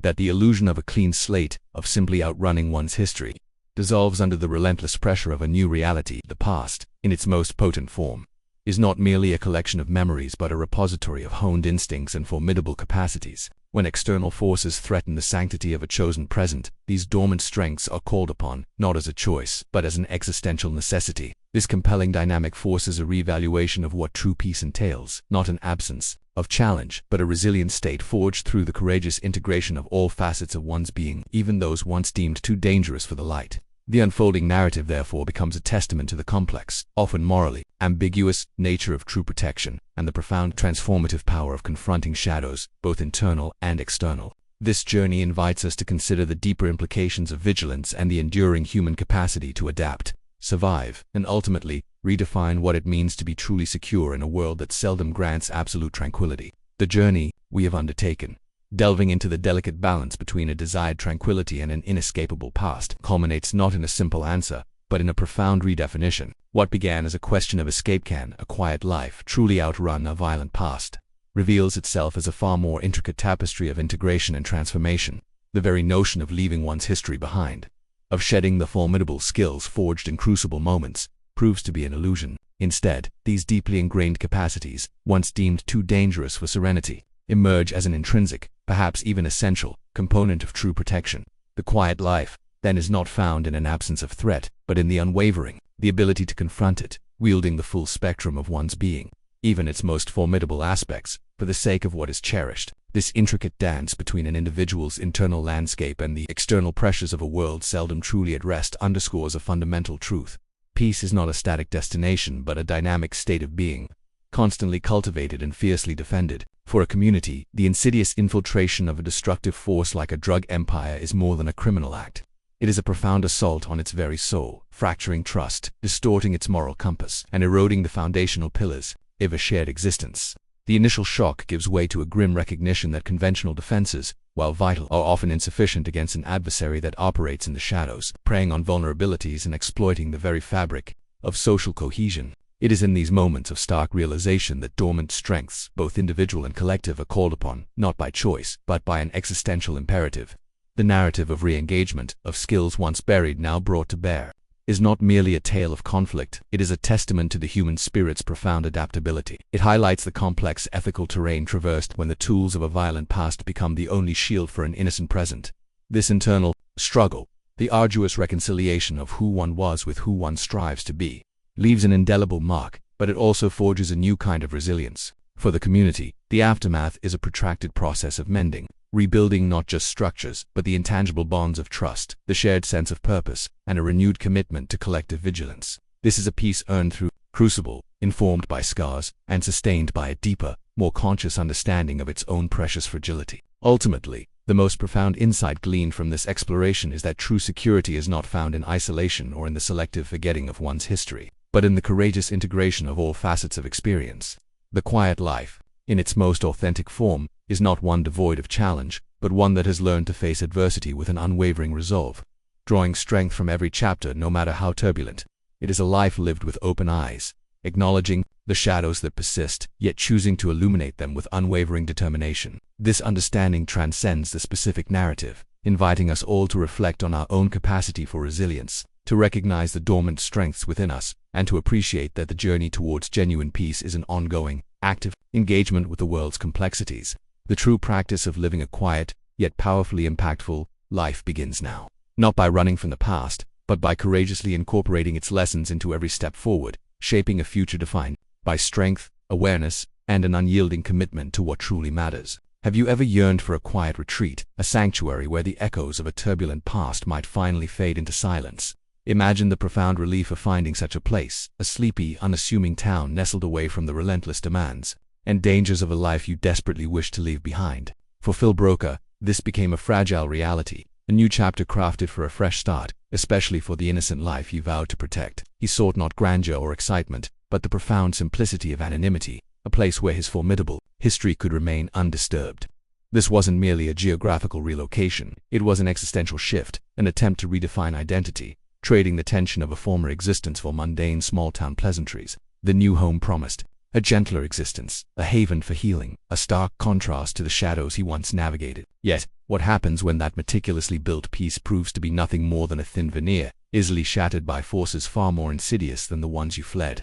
that the illusion of a clean slate, of simply outrunning one's history, dissolves under the relentless pressure of a new reality. The past, in its most potent form, is not merely a collection of memories but a repository of honed instincts and formidable capacities. When external forces threaten the sanctity of a chosen present, these dormant strengths are called upon, not as a choice, but as an existential necessity. This compelling dynamic forces a reevaluation of what true peace entails, not an absence of challenge, but a resilient state forged through the courageous integration of all facets of one's being, even those once deemed too dangerous for the light. The unfolding narrative therefore becomes a testament to the complex, often morally ambiguous, nature of true protection, and the profound transformative power of confronting shadows, both internal and external. This journey invites us to consider the deeper implications of vigilance and the enduring human capacity to adapt, survive, and ultimately redefine what it means to be truly secure in a world that seldom grants absolute tranquility. The journey we have undertaken, delving into the delicate balance between a desired tranquility and an inescapable past, culminates not in a simple answer, but in a profound redefinition. What began as a question of escape, can a quiet life truly outrun a violent past, reveals itself as a far more intricate tapestry of integration and transformation. The very notion of leaving one's history behind, of shedding the formidable skills forged in crucible moments, proves to be an illusion. Instead, these deeply ingrained capacities, once deemed too dangerous for serenity, emerge as an intrinsic, perhaps even essential, component of true protection. The quiet life, then, is not found in an absence of threat, but in the unwavering, the ability to confront it, wielding the full spectrum of one's being, even its most formidable aspects, for the sake of what is cherished. This intricate dance between an individual's internal landscape and the external pressures of a world seldom truly at rest underscores a fundamental truth. Peace is not a static destination but a dynamic state of being, constantly cultivated and fiercely defended. For a community, the insidious infiltration of a destructive force like a drug empire is more than a criminal act. It is a profound assault on its very soul, fracturing trust, distorting its moral compass, and eroding the foundational pillars of a shared existence. The initial shock gives way to a grim recognition that conventional defenses, while vital, are often insufficient against an adversary that operates in the shadows, preying on vulnerabilities and exploiting the very fabric of social cohesion. It is in these moments of stark realization that dormant strengths, both individual and collective, are called upon, not by choice, but by an existential imperative. The narrative of re-engagement, of skills once buried now brought to bear, is not merely a tale of conflict, it is a testament to the human spirit's profound adaptability. It highlights the complex ethical terrain traversed when the tools of a violent past become the only shield for an innocent present. This internal struggle, the arduous reconciliation of who one was with who one strives to be, leaves an indelible mark, but it also forges a new kind of resilience. For the community, the aftermath is a protracted process of mending, rebuilding not just structures, but the intangible bonds of trust, the shared sense of purpose, and a renewed commitment to collective vigilance. This is a peace earned through crucible, informed by scars, and sustained by a deeper, more conscious understanding of its own precious fragility. Ultimately, The most profound insight gleaned from this exploration is that true security is not found in isolation or in the selective forgetting of one's history, but in the courageous integration of all facets of experience. The quiet life, in its most authentic form, is not one devoid of challenge, but one that has learned to face adversity with an unwavering resolve, drawing strength from every chapter no matter how turbulent. It is a life lived with open eyes, acknowledging the shadows that persist, yet choosing to illuminate them with unwavering determination. This understanding transcends the specific narrative, inviting us all to reflect on our own capacity for resilience, to recognize the dormant strengths within us, and to appreciate that the journey towards genuine peace is an ongoing, active engagement with the world's complexities. The true practice of living a quiet, yet powerfully impactful, life begins now. Not by running from the past, but by courageously incorporating its lessons into every step forward, shaping a future defined by strength, awareness, and an unyielding commitment to what truly matters. Have you ever yearned for a quiet retreat, a sanctuary where the echoes of a turbulent past might finally fade into silence? Imagine the profound relief of finding such a place, a sleepy, unassuming town nestled away from the relentless demands and dangers of a life you desperately wished to leave behind. For Phil Broker, this became a fragile reality, a new chapter crafted for a fresh start, especially for the innocent life he vowed to protect. He sought not grandeur or excitement, but the profound simplicity of anonymity, a place where his formidable history could remain undisturbed. This wasn't merely a geographical relocation, it was an existential shift, an attempt to redefine identity, trading the tension of a former existence for mundane small-town pleasantries. The new home promised a gentler existence, a haven for healing, a stark contrast to the shadows he once navigated. Yet, what happens when that meticulously built peace proves to be nothing more than a thin veneer, easily shattered by forces far more insidious than the ones you fled?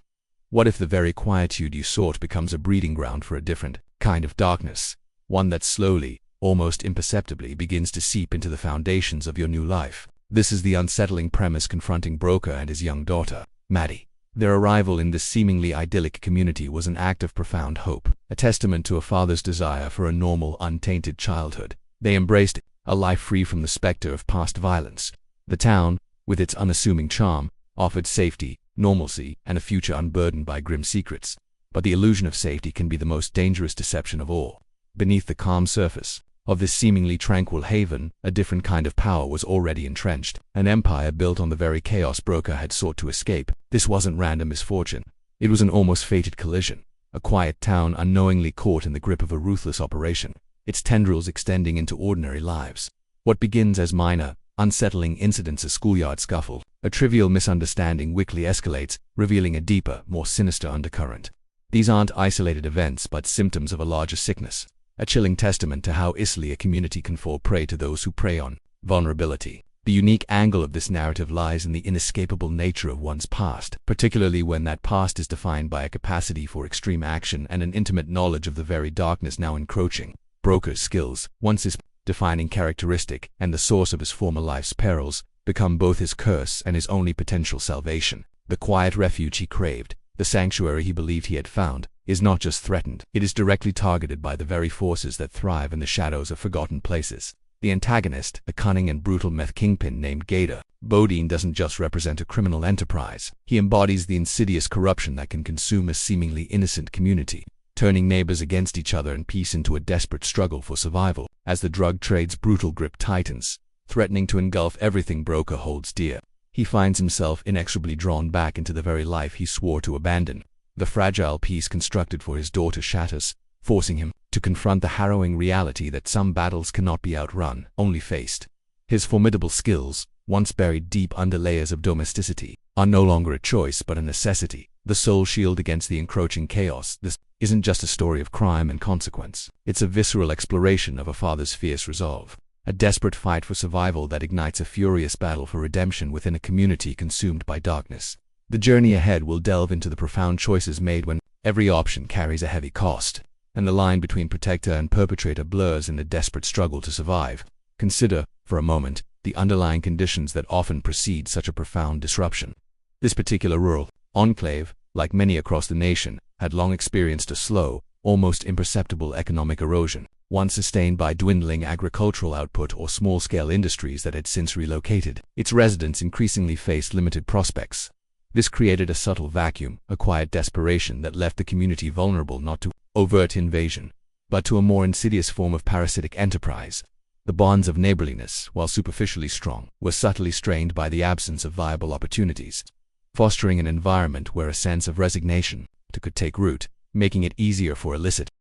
What if the very quietude you sought becomes a breeding ground for a different kind of darkness, one that slowly, almost imperceptibly, begins to seep into the foundations of your new life? This is the unsettling premise confronting Broker and his young daughter, Maddie. Their arrival in this seemingly idyllic community was an act of profound hope, a testament to a father's desire for a normal, untainted childhood. They embraced a life free from the specter of past violence. The town, with its unassuming charm, offered safety, normalcy, and a future unburdened by grim secrets. But the illusion of safety can be the most dangerous deception of all. Beneath the calm surface of this seemingly tranquil haven, a different kind of power was already entrenched, an empire built on the very chaos Broker had sought to escape. This wasn't random misfortune. It was an almost fated collision, a quiet town unknowingly caught in the grip of a ruthless operation, its tendrils extending into ordinary lives. What begins as minor, unsettling incidents, a schoolyard scuffle, a trivial misunderstanding, quickly escalates, revealing a deeper, more sinister undercurrent. These aren't isolated events but symptoms of a larger sickness, a chilling testament to how easily a community can fall prey to those who prey on vulnerability. The unique angle of this narrative lies in the inescapable nature of one's past, particularly when that past is defined by a capacity for extreme action and an intimate knowledge of the very darkness now encroaching. Broker's skills, once his defining characteristic and the source of his former life's perils, become both his curse and his only potential salvation. The quiet refuge he craved, the sanctuary he believed he had found, is not just threatened, it is directly targeted by the very forces that thrive in the shadows of forgotten places. The antagonist, a cunning and brutal meth kingpin named Gator, Bodine, doesn't just represent a criminal enterprise. He embodies the insidious corruption that can consume a seemingly innocent community, turning neighbors against each other and peace into a desperate struggle for survival. As the drug trade's brutal grip tightens, threatening to engulf everything Broker holds dear, he finds himself inexorably drawn back into the very life he swore to abandon. The fragile peace constructed for his daughter shatters, forcing him to confront the harrowing reality that some battles cannot be outrun, only faced. His formidable skills, once buried deep under layers of domesticity, are no longer a choice but a necessity, the sole shield against the encroaching chaos. This isn't just a story of crime and consequence. It's a visceral exploration of a father's fierce resolve, a desperate fight for survival that ignites a furious battle for redemption within a community consumed by darkness. The journey ahead will delve into the profound choices made when every option carries a heavy cost, and the line between protector and perpetrator blurs in the desperate struggle to survive. Consider, for a moment, the underlying conditions that often precede such a profound disruption. This particular rural enclave, like many across the nation, had long experienced a slow, almost imperceptible economic erosion, one sustained by dwindling agricultural output or small-scale industries that had since relocated. Its residents increasingly faced limited prospects. This created a subtle vacuum, a quiet desperation that left the community vulnerable not to overt invasion, but to a more insidious form of parasitic enterprise. The bonds of neighborliness, while superficially strong, were subtly strained by the absence of viable opportunities, fostering an environment where a sense of resignation could take root, making it easier for illicit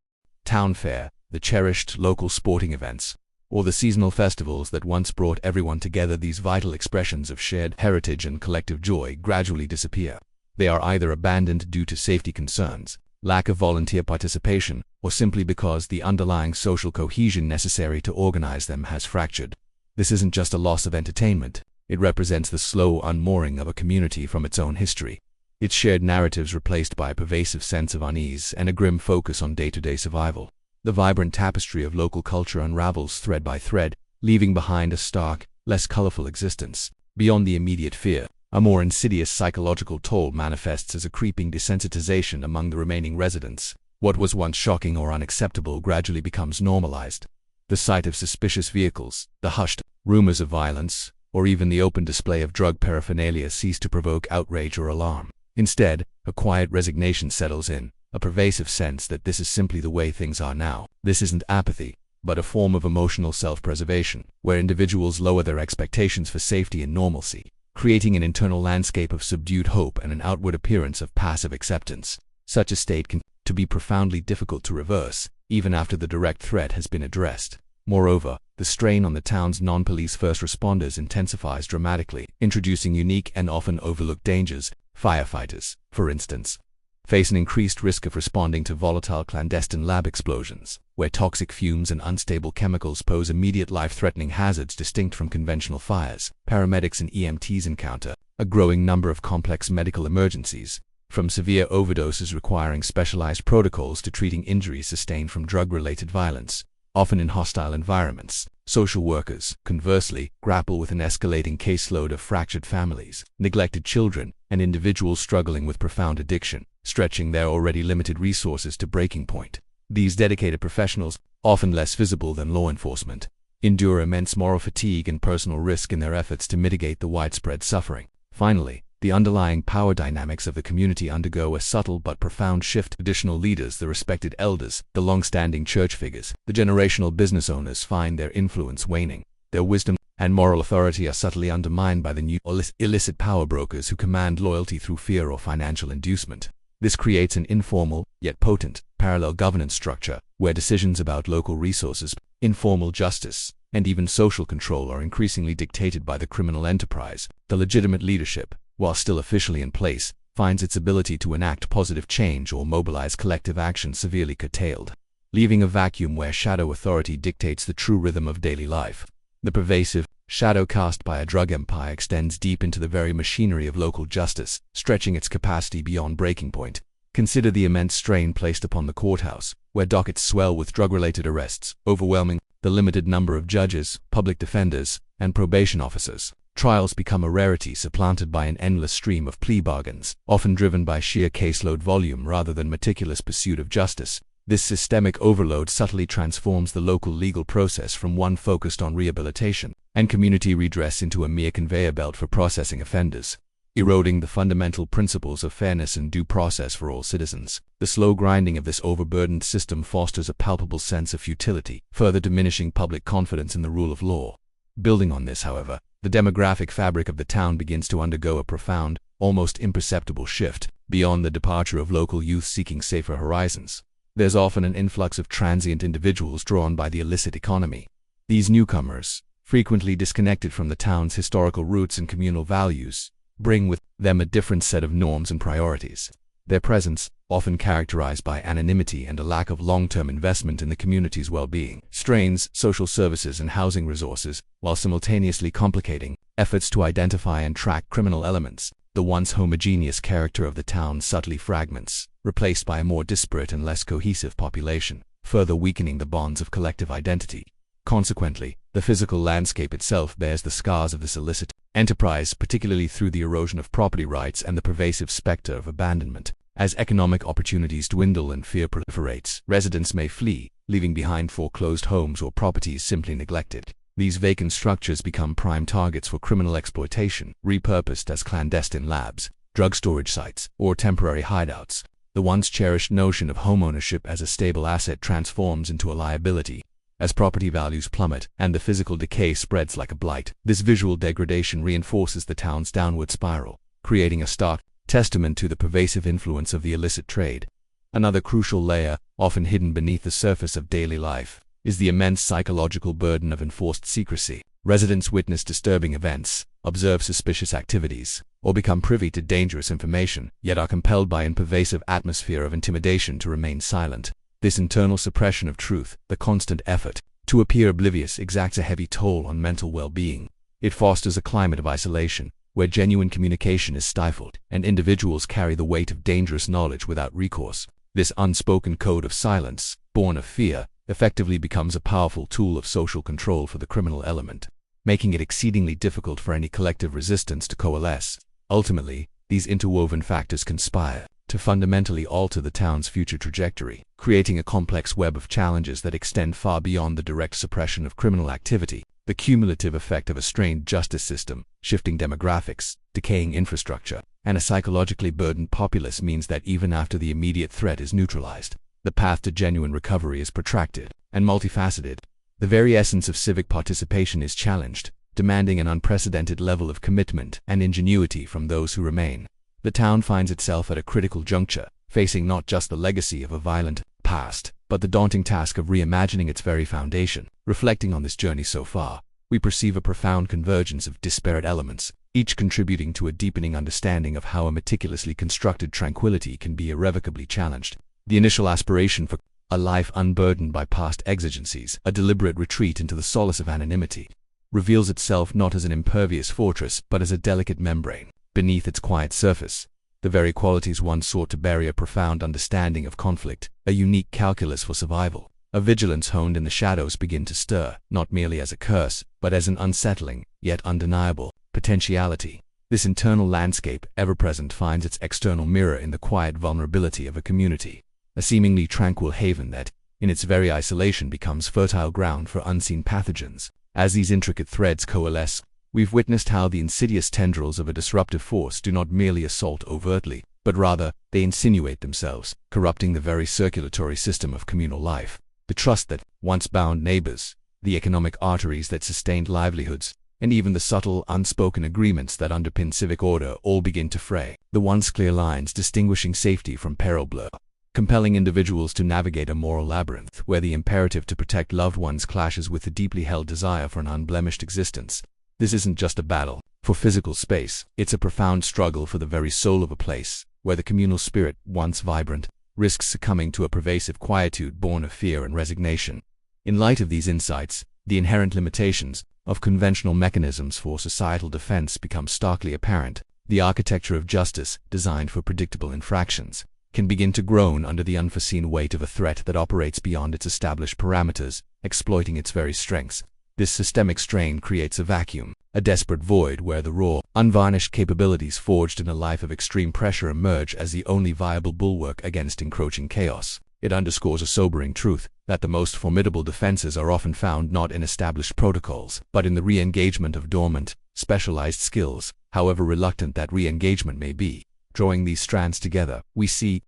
town fare, the cherished local sporting events, or the seasonal festivals that once brought everyone together. These vital expressions of shared heritage and collective joy gradually disappear. They are either abandoned due to safety concerns, lack of volunteer participation, or simply because the underlying social cohesion necessary to organize them has fractured. This isn't just a loss of entertainment, it represents the slow unmooring of a community from its own history. Its shared narratives replaced by a pervasive sense of unease and a grim focus on day-to-day survival. The vibrant tapestry of local culture unravels thread by thread, leaving behind a stark, less colorful existence. Beyond the immediate fear, a more insidious psychological toll manifests as a creeping desensitization among the remaining residents. What was once shocking or unacceptable gradually becomes normalized. The sight of suspicious vehicles, the hushed rumors of violence, or even the open display of drug paraphernalia cease to provoke outrage or alarm. Instead, a quiet resignation settles in, a pervasive sense that this is simply the way things are now. This isn't apathy, but a form of emotional self-preservation, where individuals lower their expectations for safety and normalcy, creating an internal landscape of subdued hope and an outward appearance of passive acceptance. Such a state can be profoundly difficult to reverse, even after the direct threat has been addressed. Moreover, the strain on the town's non-police first responders intensifies dramatically, introducing unique and often overlooked dangers. Firefighters, for instance, face an increased risk of responding to volatile clandestine lab explosions, where toxic fumes and unstable chemicals pose immediate life-threatening hazards distinct from conventional fires. Paramedics and EMTs encounter a growing number of complex medical emergencies, from severe overdoses requiring specialized protocols to treating injuries sustained from drug-related violence, often in hostile environments. Social workers, conversely, grapple with an escalating caseload of fractured families, neglected children, and individuals struggling with profound addiction, stretching their already limited resources to breaking point. These dedicated professionals, often less visible than law enforcement, endure immense moral fatigue and personal risk in their efforts to mitigate the widespread suffering. Finally, the underlying power dynamics of the community undergo a subtle but profound shift. Traditional leaders, the respected elders, the long-standing church figures, the generational business owners find their influence waning. Their wisdom and moral authority are subtly undermined by the new illicit power brokers who command loyalty through fear or financial inducement. This creates an informal, yet potent, parallel governance structure, where decisions about local resources, informal justice, and even social control are increasingly dictated by the criminal enterprise. The legitimate leadership, while still officially in place, finds its ability to enact positive change or mobilize collective action severely curtailed, leaving a vacuum where shadow authority dictates the true rhythm of daily life. The pervasive shadow cast by a drug empire extends deep into the very machinery of local justice, stretching its capacity beyond breaking point. Consider the immense strain placed upon the courthouse, where dockets swell with drug-related arrests, overwhelming the limited number of judges, public defenders, and probation officers. Trials become a rarity, supplanted by an endless stream of plea bargains, often driven by sheer caseload volume rather than meticulous pursuit of justice. This systemic overload subtly transforms the local legal process from one focused on rehabilitation and community redress into a mere conveyor belt for processing offenders, eroding the fundamental principles of fairness and due process for all citizens. The slow grinding of this overburdened system fosters a palpable sense of futility, further diminishing public confidence in the rule of law. Building on this, however, the demographic fabric of the town begins to undergo a profound, almost imperceptible shift. Beyond the departure of local youth seeking safer horizons, there's often an influx of transient individuals drawn by the illicit economy. These newcomers, frequently disconnected from the town's historical roots and communal values, bring with them a different set of norms and priorities. Their presence, often characterized by anonymity and a lack of long-term investment in the community's well-being, strains social services and housing resources, while simultaneously complicating efforts to identify and track criminal elements. The once homogeneous character of the town subtly fragments, replaced by a more disparate and less cohesive population, further weakening the bonds of collective identity. Consequently, the physical landscape itself bears the scars of this illicit enterprise, particularly through the erosion of property rights and the pervasive specter of abandonment. As economic opportunities dwindle and fear proliferates, residents may flee, leaving behind foreclosed homes or properties simply neglected. These vacant structures become prime targets for criminal exploitation, repurposed as clandestine labs, drug storage sites, or temporary hideouts. The once cherished notion of homeownership as a stable asset transforms into a liability, as property values plummet and the physical decay spreads like a blight. This visual degradation reinforces the town's downward spiral, creating a stark testament to the pervasive influence of the illicit trade. Another crucial layer, often hidden beneath the surface of daily life, is the immense psychological burden of enforced secrecy. Residents witness disturbing events, observe suspicious activities, or become privy to dangerous information, yet are compelled by a pervasive atmosphere of intimidation to remain silent. This internal suppression of truth, the constant effort to appear oblivious, exacts a heavy toll on mental well-being. It fosters a climate of isolation, where genuine communication is stifled, and individuals carry the weight of dangerous knowledge without recourse. This unspoken code of silence, born of fear, effectively becomes a powerful tool of social control for the criminal element, making it exceedingly difficult for any collective resistance to coalesce. Ultimately, these interwoven factors conspire to fundamentally alter the town's future trajectory, creating a complex web of challenges that extend far beyond the direct suppression of criminal activity. The cumulative effect of a strained justice system, shifting demographics, decaying infrastructure, and a psychologically burdened populace means that even after the immediate threat is neutralized, the path to genuine recovery is protracted and multifaceted. The very essence of civic participation is challenged, demanding an unprecedented level of commitment and ingenuity from those who remain. The town finds itself at a critical juncture, facing not just the legacy of a violent past, but the daunting task of reimagining its very foundation. Reflecting on this journey so far, we perceive a profound convergence of disparate elements, each contributing to a deepening understanding of how a meticulously constructed tranquility can be irrevocably challenged. The initial aspiration for a life unburdened by past exigencies, a deliberate retreat into the solace of anonymity, reveals itself not as an impervious fortress but as a delicate membrane. Beneath its quiet surface, the very qualities once sought to bury a profound understanding of conflict, a unique calculus for survival, a vigilance honed in the shadows begin to stir, not merely as a curse, but as an unsettling, yet undeniable, potentiality. This internal landscape, ever present, finds its external mirror in the quiet vulnerability of a community, a seemingly tranquil haven that, in its very isolation, becomes fertile ground for unseen pathogens. As these intricate threads coalesce, we've witnessed how the insidious tendrils of a disruptive force do not merely assault overtly, but rather, they insinuate themselves, corrupting the very circulatory system of communal life. The trust that once bound neighbors, the economic arteries that sustained livelihoods, and even the subtle, unspoken agreements that underpin civic order all begin to fray. The once clear lines distinguishing safety from peril blur, compelling individuals to navigate a moral labyrinth where the imperative to protect loved ones clashes with the deeply held desire for an unblemished existence. This isn't just a battle for physical space, it's a profound struggle for the very soul of a place, where the communal spirit, once vibrant, risks succumbing to a pervasive quietude born of fear and resignation. In light of these insights, the inherent limitations of conventional mechanisms for societal defense become starkly apparent. The architecture of justice, designed for predictable infractions, can begin to groan under the unforeseen weight of a threat that operates beyond its established parameters, exploiting its very strengths. This systemic strain creates a vacuum, a desperate void where the raw, unvarnished capabilities forged in a life of extreme pressure emerge as the only viable bulwark against encroaching chaos. It underscores a sobering truth, that the most formidable defenses are often found not in established protocols, but in the re-engagement of dormant, specialized skills, however reluctant that re-engagement may be. Drawing these strands together, we see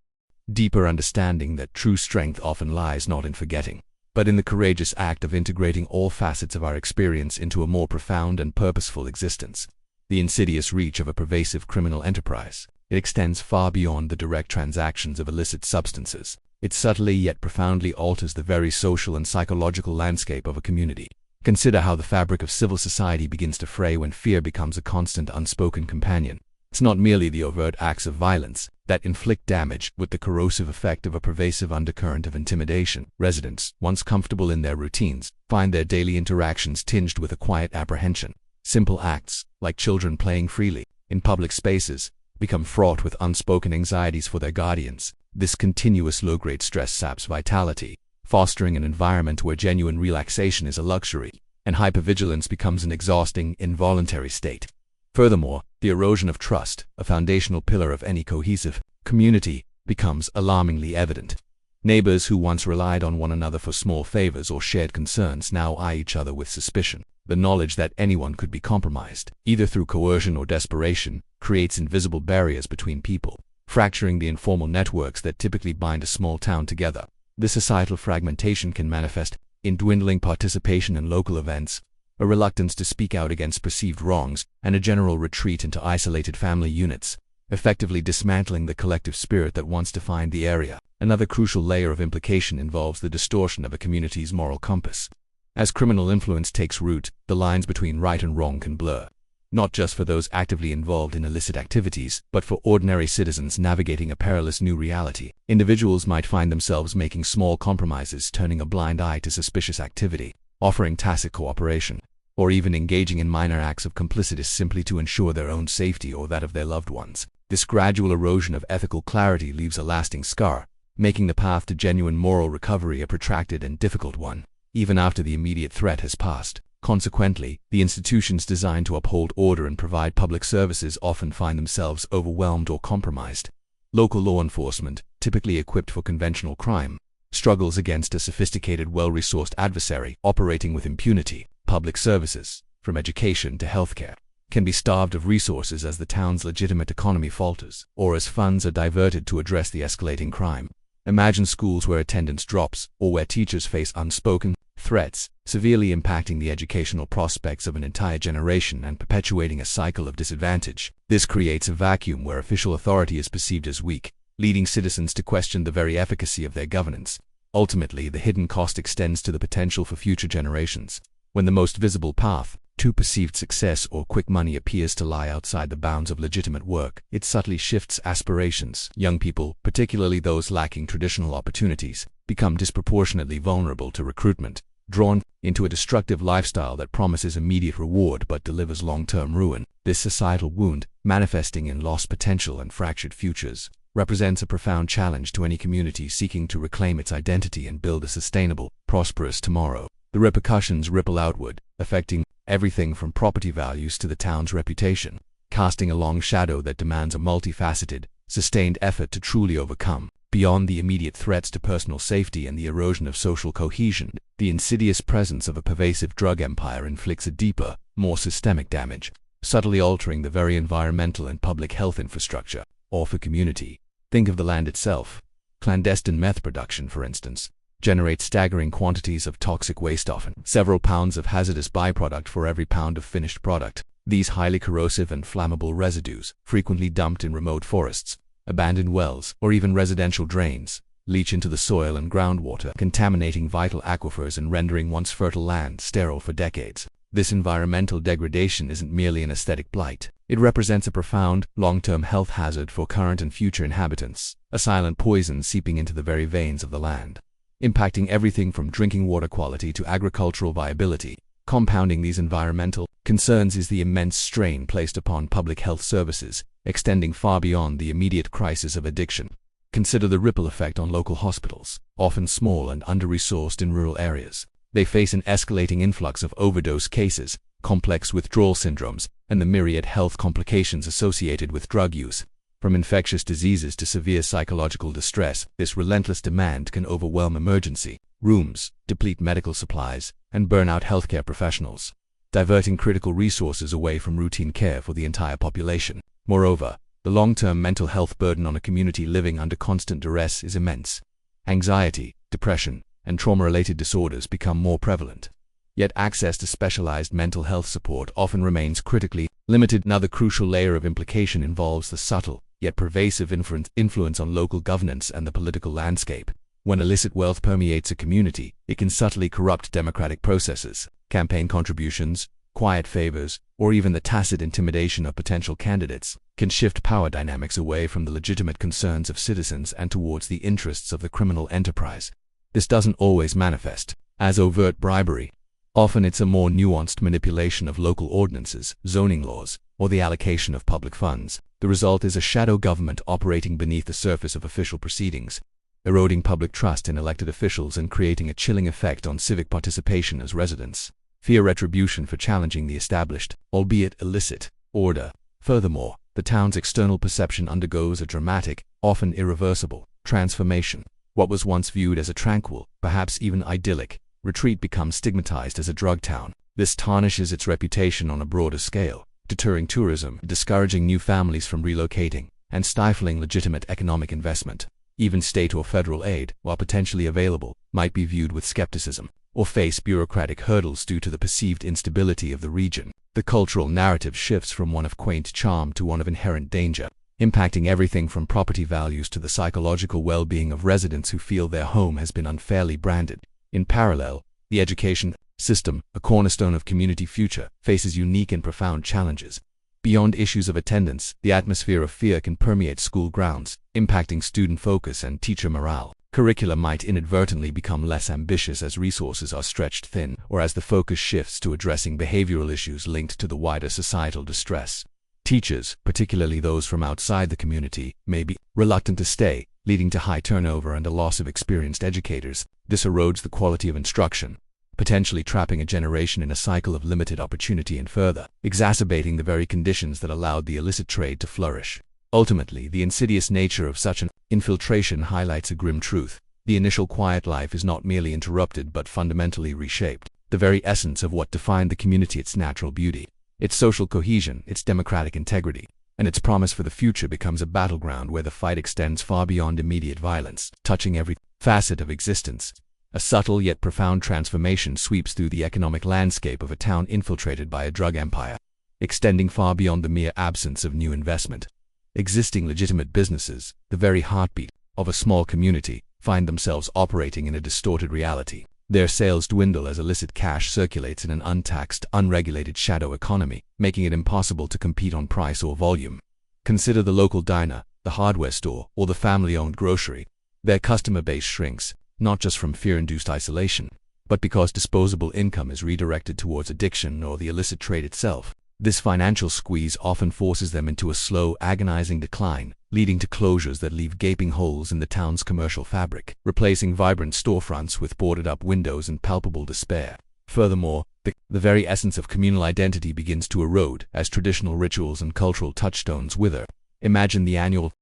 deeper understanding that true strength often lies not in forgetting, but in the courageous act of integrating all facets of our experience into a more profound and purposeful existence. The insidious reach of a pervasive criminal enterprise, it extends far beyond the direct transactions of illicit substances. It subtly yet profoundly alters the very social and psychological landscape of a community. Consider how the fabric of civil society begins to fray when fear becomes a constant unspoken companion. It's not merely the overt acts of violence that inflict damage, with the corrosive effect of a pervasive undercurrent of intimidation. Residents, once comfortable in their routines, find their daily interactions tinged with a quiet apprehension. Simple acts, like children playing freely in public spaces, become fraught with unspoken anxieties for their guardians. This continuous low-grade stress saps vitality, fostering an environment where genuine relaxation is a luxury, and hypervigilance becomes an exhausting, involuntary state. Furthermore, the erosion of trust, a foundational pillar of any cohesive community, becomes alarmingly evident. Neighbors who once relied on one another for small favors or shared concerns now eye each other with suspicion. The knowledge that anyone could be compromised, either through coercion or desperation, creates invisible barriers between people, fracturing the informal networks that typically bind a small town together. This societal fragmentation can manifest in dwindling participation in local events, a reluctance to speak out against perceived wrongs, and a general retreat into isolated family units, effectively dismantling the collective spirit that once defined the area. Another crucial layer of implication involves the distortion of a community's moral compass. As criminal influence takes root, the lines between right and wrong can blur, not just for those actively involved in illicit activities, but for ordinary citizens navigating a perilous new reality. Individuals might find themselves making small compromises, turning a blind eye to suspicious activity, offering tacit cooperation, or even engaging in minor acts of complicity simply to ensure their own safety or that of their loved ones. This gradual erosion of ethical clarity leaves a lasting scar, making the path to genuine moral recovery a protracted and difficult one, even after the immediate threat has passed. Consequently, the institutions designed to uphold order and provide public services often find themselves overwhelmed or compromised. Local law enforcement, typically equipped for conventional crime, struggles against a sophisticated, well-resourced adversary operating with impunity. Public services, from education to healthcare, can be starved of resources as the town's legitimate economy falters, or as funds are diverted to address the escalating crime. Imagine schools where attendance drops, or where teachers face unspoken threats, severely impacting the educational prospects of an entire generation and perpetuating a cycle of disadvantage. This creates a vacuum where official authority is perceived as weak, leading citizens to question the very efficacy of their governance. Ultimately, the hidden cost extends to the potential for future generations. When the most visible path to perceived success or quick money appears to lie outside the bounds of legitimate work, it subtly shifts aspirations. Young people, particularly those lacking traditional opportunities, become disproportionately vulnerable to recruitment, drawn into a destructive lifestyle that promises immediate reward but delivers long-term ruin. This societal wound, manifesting in lost potential and fractured futures, represents a profound challenge to any community seeking to reclaim its identity and build a sustainable, prosperous tomorrow. The repercussions ripple outward, affecting everything from property values to the town's reputation, casting a long shadow that demands a multifaceted, sustained effort to truly overcome. Beyond the immediate threats to personal safety and the erosion of social cohesion, the insidious presence of a pervasive drug empire inflicts a deeper, more systemic damage, subtly altering the very environmental and public health infrastructure of a community. Think of the land itself. Clandestine meth production, for instance, generates staggering quantities of toxic waste, often several pounds of hazardous byproduct for every pound of finished product. These highly corrosive and flammable residues, frequently dumped in remote forests, abandoned wells, or even residential drains, leach into the soil and groundwater, contaminating vital aquifers and rendering once fertile land sterile for decades. This environmental degradation isn't merely an aesthetic blight. It represents a profound, long-term health hazard for current and future inhabitants, a silent poison seeping into the very veins of the land, impacting everything from drinking water quality to agricultural viability. Compounding these environmental concerns is the immense strain placed upon public health services, extending far beyond the immediate crisis of addiction. Consider the ripple effect on local hospitals, often small and under-resourced in rural areas. They face an escalating influx of overdose cases, complex withdrawal syndromes, and the myriad health complications associated with drug use. From infectious diseases to severe psychological distress, this relentless demand can overwhelm emergency rooms, deplete medical supplies, and burn out healthcare professionals, diverting critical resources away from routine care for the entire population. Moreover, the long-term mental health burden on a community living under constant duress is immense. Anxiety, depression, and trauma-related disorders become more prevalent. Yet access to specialized mental health support often remains critically limited. Another crucial layer of implication involves the subtle, yet pervasive influence on local governance and the political landscape. When illicit wealth permeates a community, it can subtly corrupt democratic processes. Campaign contributions, quiet favors, or even the tacit intimidation of potential candidates can shift power dynamics away from the legitimate concerns of citizens and towards the interests of the criminal enterprise. This doesn't always manifest as overt bribery. Often it's a more nuanced manipulation of local ordinances, zoning laws, or the allocation of public funds. The result is a shadow government operating beneath the surface of official proceedings, eroding public trust in elected officials and creating a chilling effect on civic participation as residents fear retribution for challenging the established, albeit illicit, order. Furthermore, the town's external perception undergoes a dramatic, often irreversible, transformation. What was once viewed as a tranquil, perhaps even idyllic, retreat becomes stigmatized as a drug town. This tarnishes its reputation on a broader scale, deterring tourism, discouraging new families from relocating, and stifling legitimate economic investment. Even state or federal aid, while potentially available, might be viewed with skepticism. or face bureaucratic hurdles due to the perceived instability of the region. The cultural narrative shifts from one of quaint charm to one of inherent danger, impacting everything from property values to the psychological well-being of residents who feel their home has been unfairly branded. In parallel, the education system, a cornerstone of community future, faces unique and profound challenges. Beyond issues of attendance, the atmosphere of fear can permeate school grounds, impacting student focus and teacher morale. Curricula might inadvertently become less ambitious as resources are stretched thin, or as the focus shifts to addressing behavioral issues linked to the wider societal distress. Teachers, particularly those from outside the community, may be reluctant to stay, leading to high turnover and a loss of experienced educators. This erodes the quality of instruction, potentially trapping a generation in a cycle of limited opportunity and further exacerbating the very conditions that allowed the illicit trade to flourish. Ultimately, the insidious nature of such an infiltration highlights a grim truth. The initial quiet life is not merely interrupted but fundamentally reshaped. The very essence of what defined the community, its natural beauty, its social cohesion, its democratic integrity, and its promise for the future becomes a battleground where the fight extends far beyond immediate violence, touching every facet of existence. A subtle yet profound transformation sweeps through the economic landscape of a town infiltrated by a drug empire, extending far beyond the mere absence of new investment. Existing legitimate businesses, the very heartbeat of a small community, find themselves operating in a distorted reality. Their sales dwindle as illicit cash circulates in an untaxed, unregulated shadow economy, making it impossible to compete on price or volume. Consider the local diner, the hardware store, or the family-owned grocery. Their customer base shrinks, not just from fear-induced isolation, but because disposable income is redirected towards addiction or the illicit trade itself. This financial squeeze often forces them into a slow, agonizing decline, leading to closures that leave gaping holes in the town's commercial fabric, replacing vibrant storefronts with boarded-up windows and palpable despair. Furthermore, the very essence of communal identity begins to erode as traditional rituals and cultural touchstones wither. Imagine the annual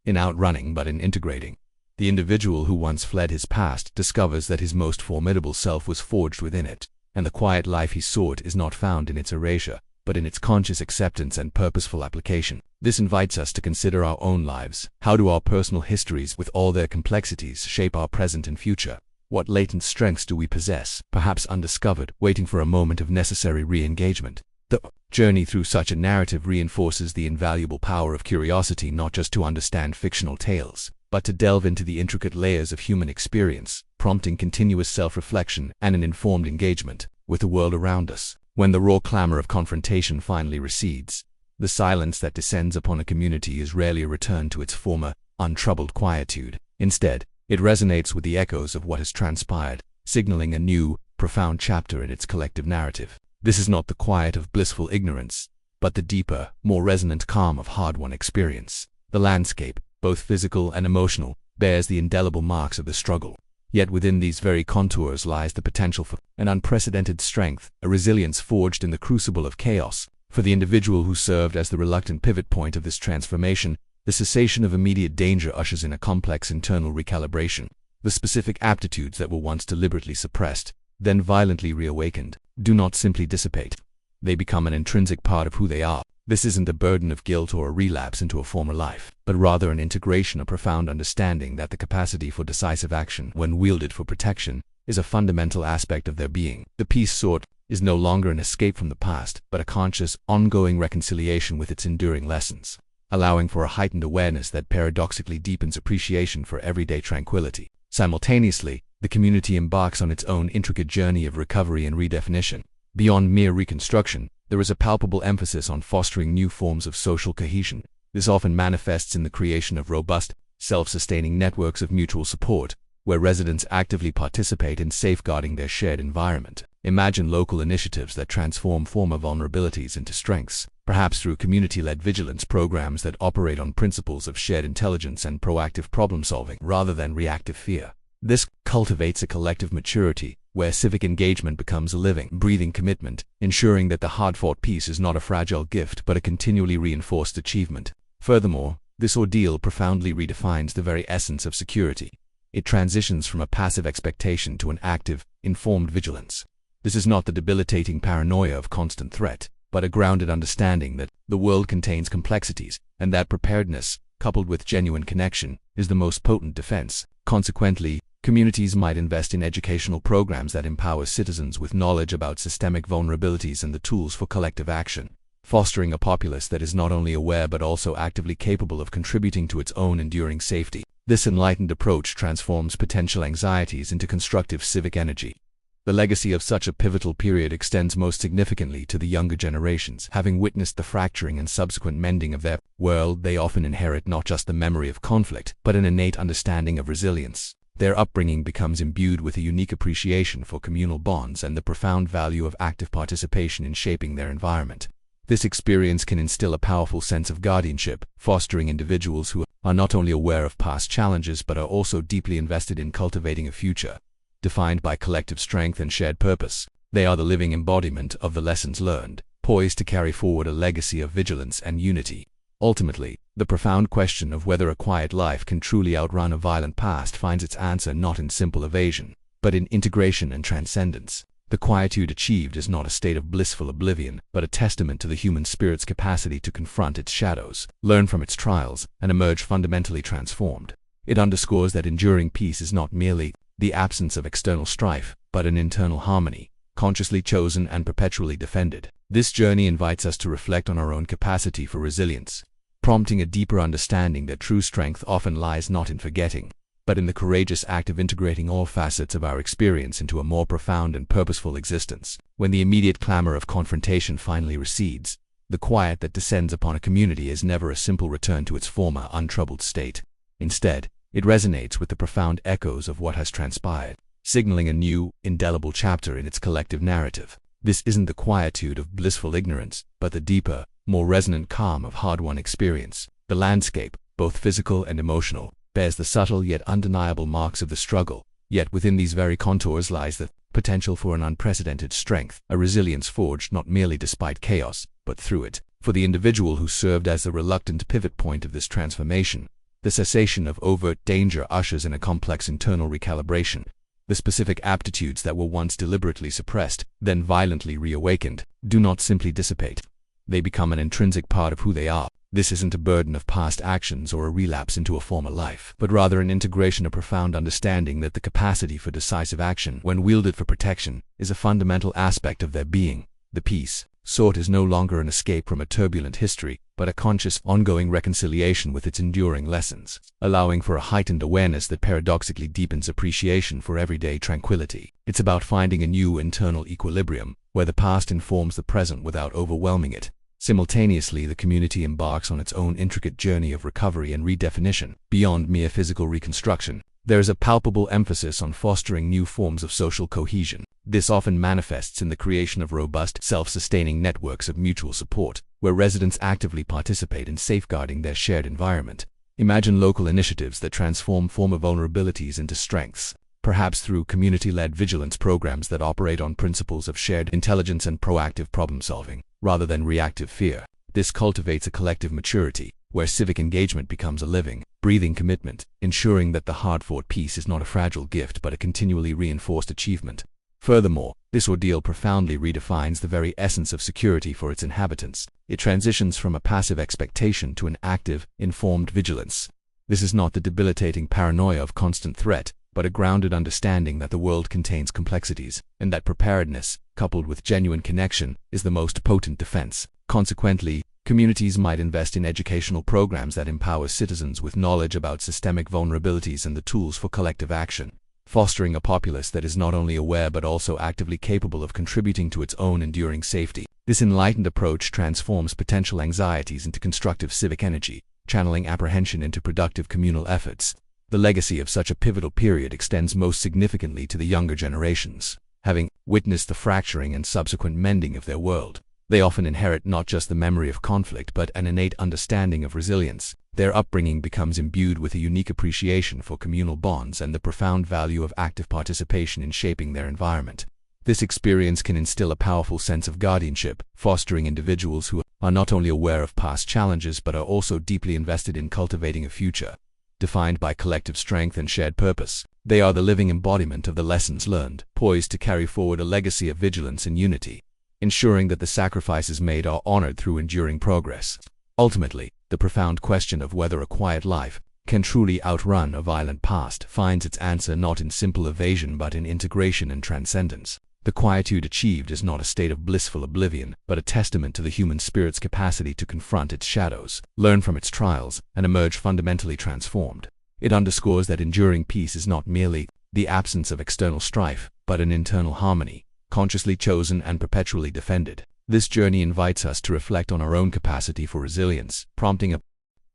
in outrunning but in integrating. The individual who once fled his past discovers that his most formidable self was forged within it, and the quiet life he sought is not found in its erasure, but in its conscious acceptance and purposeful application. This invites us to consider our own lives. How do our personal histories, with all their complexities, shape our present and future? What latent strengths do we possess, perhaps undiscovered, waiting for a moment of necessary re-engagement? The journey through such a narrative reinforces the invaluable power of curiosity, not just to understand fictional tales, but to delve into the intricate layers of human experience, prompting continuous self-reflection and an informed engagement with the world around us. When the raw clamor of confrontation finally recedes, the silence that descends upon a community is rarely a return to its former, untroubled quietude. Instead, it resonates with the echoes of what has transpired, signaling a new, profound chapter in its collective narrative. This is not the quiet of blissful ignorance, but the deeper, more resonant calm of hard-won experience. The landscape, both physical and emotional, bears the indelible marks of the struggle. Yet within these very contours lies the potential for an unprecedented strength, a resilience forged in the crucible of chaos. For the individual who served as the reluctant pivot point of this transformation, the cessation of immediate danger ushers in a complex internal recalibration. The specific aptitudes that were once deliberately suppressed, then violently reawakened, do not simply dissipate. They become an intrinsic part of who they are. This isn't a burden of guilt or a relapse into a former life, but rather an integration, a profound understanding that the capacity for decisive action, when wielded for protection, is a fundamental aspect of their being. The peace sought is no longer an escape from the past, but a conscious, ongoing reconciliation with its enduring lessons, allowing for a heightened awareness that paradoxically deepens appreciation for everyday tranquility. Simultaneously, the community embarks on its own intricate journey of recovery and redefinition. Beyond mere reconstruction, there is a palpable emphasis on fostering new forms of social cohesion. This often manifests in the creation of robust, self-sustaining networks of mutual support, where residents actively participate in safeguarding their shared environment. Imagine local initiatives that transform former vulnerabilities into strengths, perhaps through community-led vigilance programs that operate on principles of shared intelligence and proactive problem-solving rather than reactive fear. This cultivates a collective maturity, where civic engagement becomes a living, breathing commitment, ensuring that the hard-fought peace is not a fragile gift but a continually reinforced achievement. Furthermore, this ordeal profoundly redefines the very essence of security. It transitions from a passive expectation to an active, informed vigilance. This is not the debilitating paranoia of constant threat, but a grounded understanding that the world contains complexities, and that preparedness, coupled with genuine connection, is the most potent defense. Consequently, communities might invest in educational programs that empower citizens with knowledge about systemic vulnerabilities and the tools for collective action, fostering a populace that is not only aware but also actively capable of contributing to its own enduring safety. This enlightened approach transforms potential anxieties into constructive civic energy. The legacy of such a pivotal period extends most significantly to the younger generations. Having witnessed the fracturing and subsequent mending of their world, they often inherit not just the memory of conflict, but an innate understanding of resilience. Their upbringing becomes imbued with a unique appreciation for communal bonds and the profound value of active participation in shaping their environment. This experience can instill a powerful sense of guardianship, fostering individuals who are not only aware of past challenges but are also deeply invested in cultivating a future defined by collective strength and shared purpose. They are the living embodiment of the lessons learned, poised to carry forward a legacy of vigilance and unity. Ultimately, the profound question of whether a quiet life can truly outrun a violent past finds its answer not in simple evasion, but in integration and transcendence. The quietude achieved is not a state of blissful oblivion, but a testament to the human spirit's capacity to confront its shadows, learn from its trials, and emerge fundamentally transformed. It underscores that enduring peace is not merely the absence of external strife, but an internal harmony, consciously chosen and perpetually defended. This journey invites us to reflect on our own capacity for resilience, prompting a deeper understanding that true strength often lies not in forgetting, but in the courageous act of integrating all facets of our experience into a more profound and purposeful existence. When the immediate clamor of confrontation finally recedes, the quiet that descends upon a community is never a simple return to its former untroubled state. Instead, it resonates with the profound echoes of what has transpired, signaling a new, indelible chapter in its collective narrative. This isn't the quietude of blissful ignorance, but the deeper, more resonant calm of hard-won experience. The landscape, both physical and emotional, bears the subtle yet undeniable marks of the struggle, yet within these very contours lies the potential for an unprecedented strength, a resilience forged not merely despite chaos, but through it. For the individual who served as the reluctant pivot point of this transformation, the cessation of overt danger ushers in a complex internal recalibration. The specific aptitudes that were once deliberately suppressed, then violently reawakened, do not simply dissipate. They become an intrinsic part of who they are. This isn't a burden of past actions or a relapse into a former life, but rather an integration of profound understanding that the capacity for decisive action, when wielded for protection, is a fundamental aspect of their being. The peace sought is no longer an escape from a turbulent history, but a conscious, ongoing reconciliation with its enduring lessons, allowing for a heightened awareness that paradoxically deepens appreciation for everyday tranquility. It's about finding a new internal equilibrium, where the past informs the present without overwhelming it. Simultaneously, the community embarks on its own intricate journey of recovery and redefinition. Beyond mere physical reconstruction, there is a palpable emphasis on fostering new forms of social cohesion. This often manifests in the creation of robust, self-sustaining networks of mutual support, where residents actively participate in safeguarding their shared environment. Imagine local initiatives that transform former vulnerabilities into strengths, perhaps through community-led vigilance programs that operate on principles of shared intelligence and proactive problem-solving, rather than reactive fear. This cultivates a collective maturity, where civic engagement becomes a living, breathing commitment, ensuring that the hard-fought peace is not a fragile gift but a continually reinforced achievement. Furthermore, this ordeal profoundly redefines the very essence of security for its inhabitants. It transitions from a passive expectation to an active, informed vigilance. This is not the debilitating paranoia of constant threat, but a grounded understanding that the world contains complexities, and that preparedness, coupled with genuine connection, is the most potent defense. Consequently, communities might invest in educational programs that empower citizens with knowledge about systemic vulnerabilities and the tools for collective action, fostering a populace that is not only aware but also actively capable of contributing to its own enduring safety. This enlightened approach transforms potential anxieties into constructive civic energy, channeling apprehension into productive communal efforts. The legacy of such a pivotal period extends most significantly to the younger generations. Having witnessed the fracturing and subsequent mending of their world, they often inherit not just the memory of conflict but an innate understanding of resilience. Their upbringing becomes imbued with a unique appreciation for communal bonds and the profound value of active participation in shaping their environment. This experience can instill a powerful sense of guardianship, fostering individuals who are not only aware of past challenges but are also deeply invested in cultivating a future defined by collective strength and shared purpose. They are the living embodiment of the lessons learned, poised to carry forward a legacy of vigilance and unity, ensuring that the sacrifices made are honored through enduring progress. Ultimately, the profound question of whether a quiet life can truly outrun a violent past finds its answer not in simple evasion but in integration and transcendence. The quietude achieved is not a state of blissful oblivion, but a testament to the human spirit's capacity to confront its shadows, learn from its trials, and emerge fundamentally transformed. It underscores that enduring peace is not merely the absence of external strife, but an internal harmony, consciously chosen and perpetually defended. This journey invites us to reflect on our own capacity for resilience, prompting a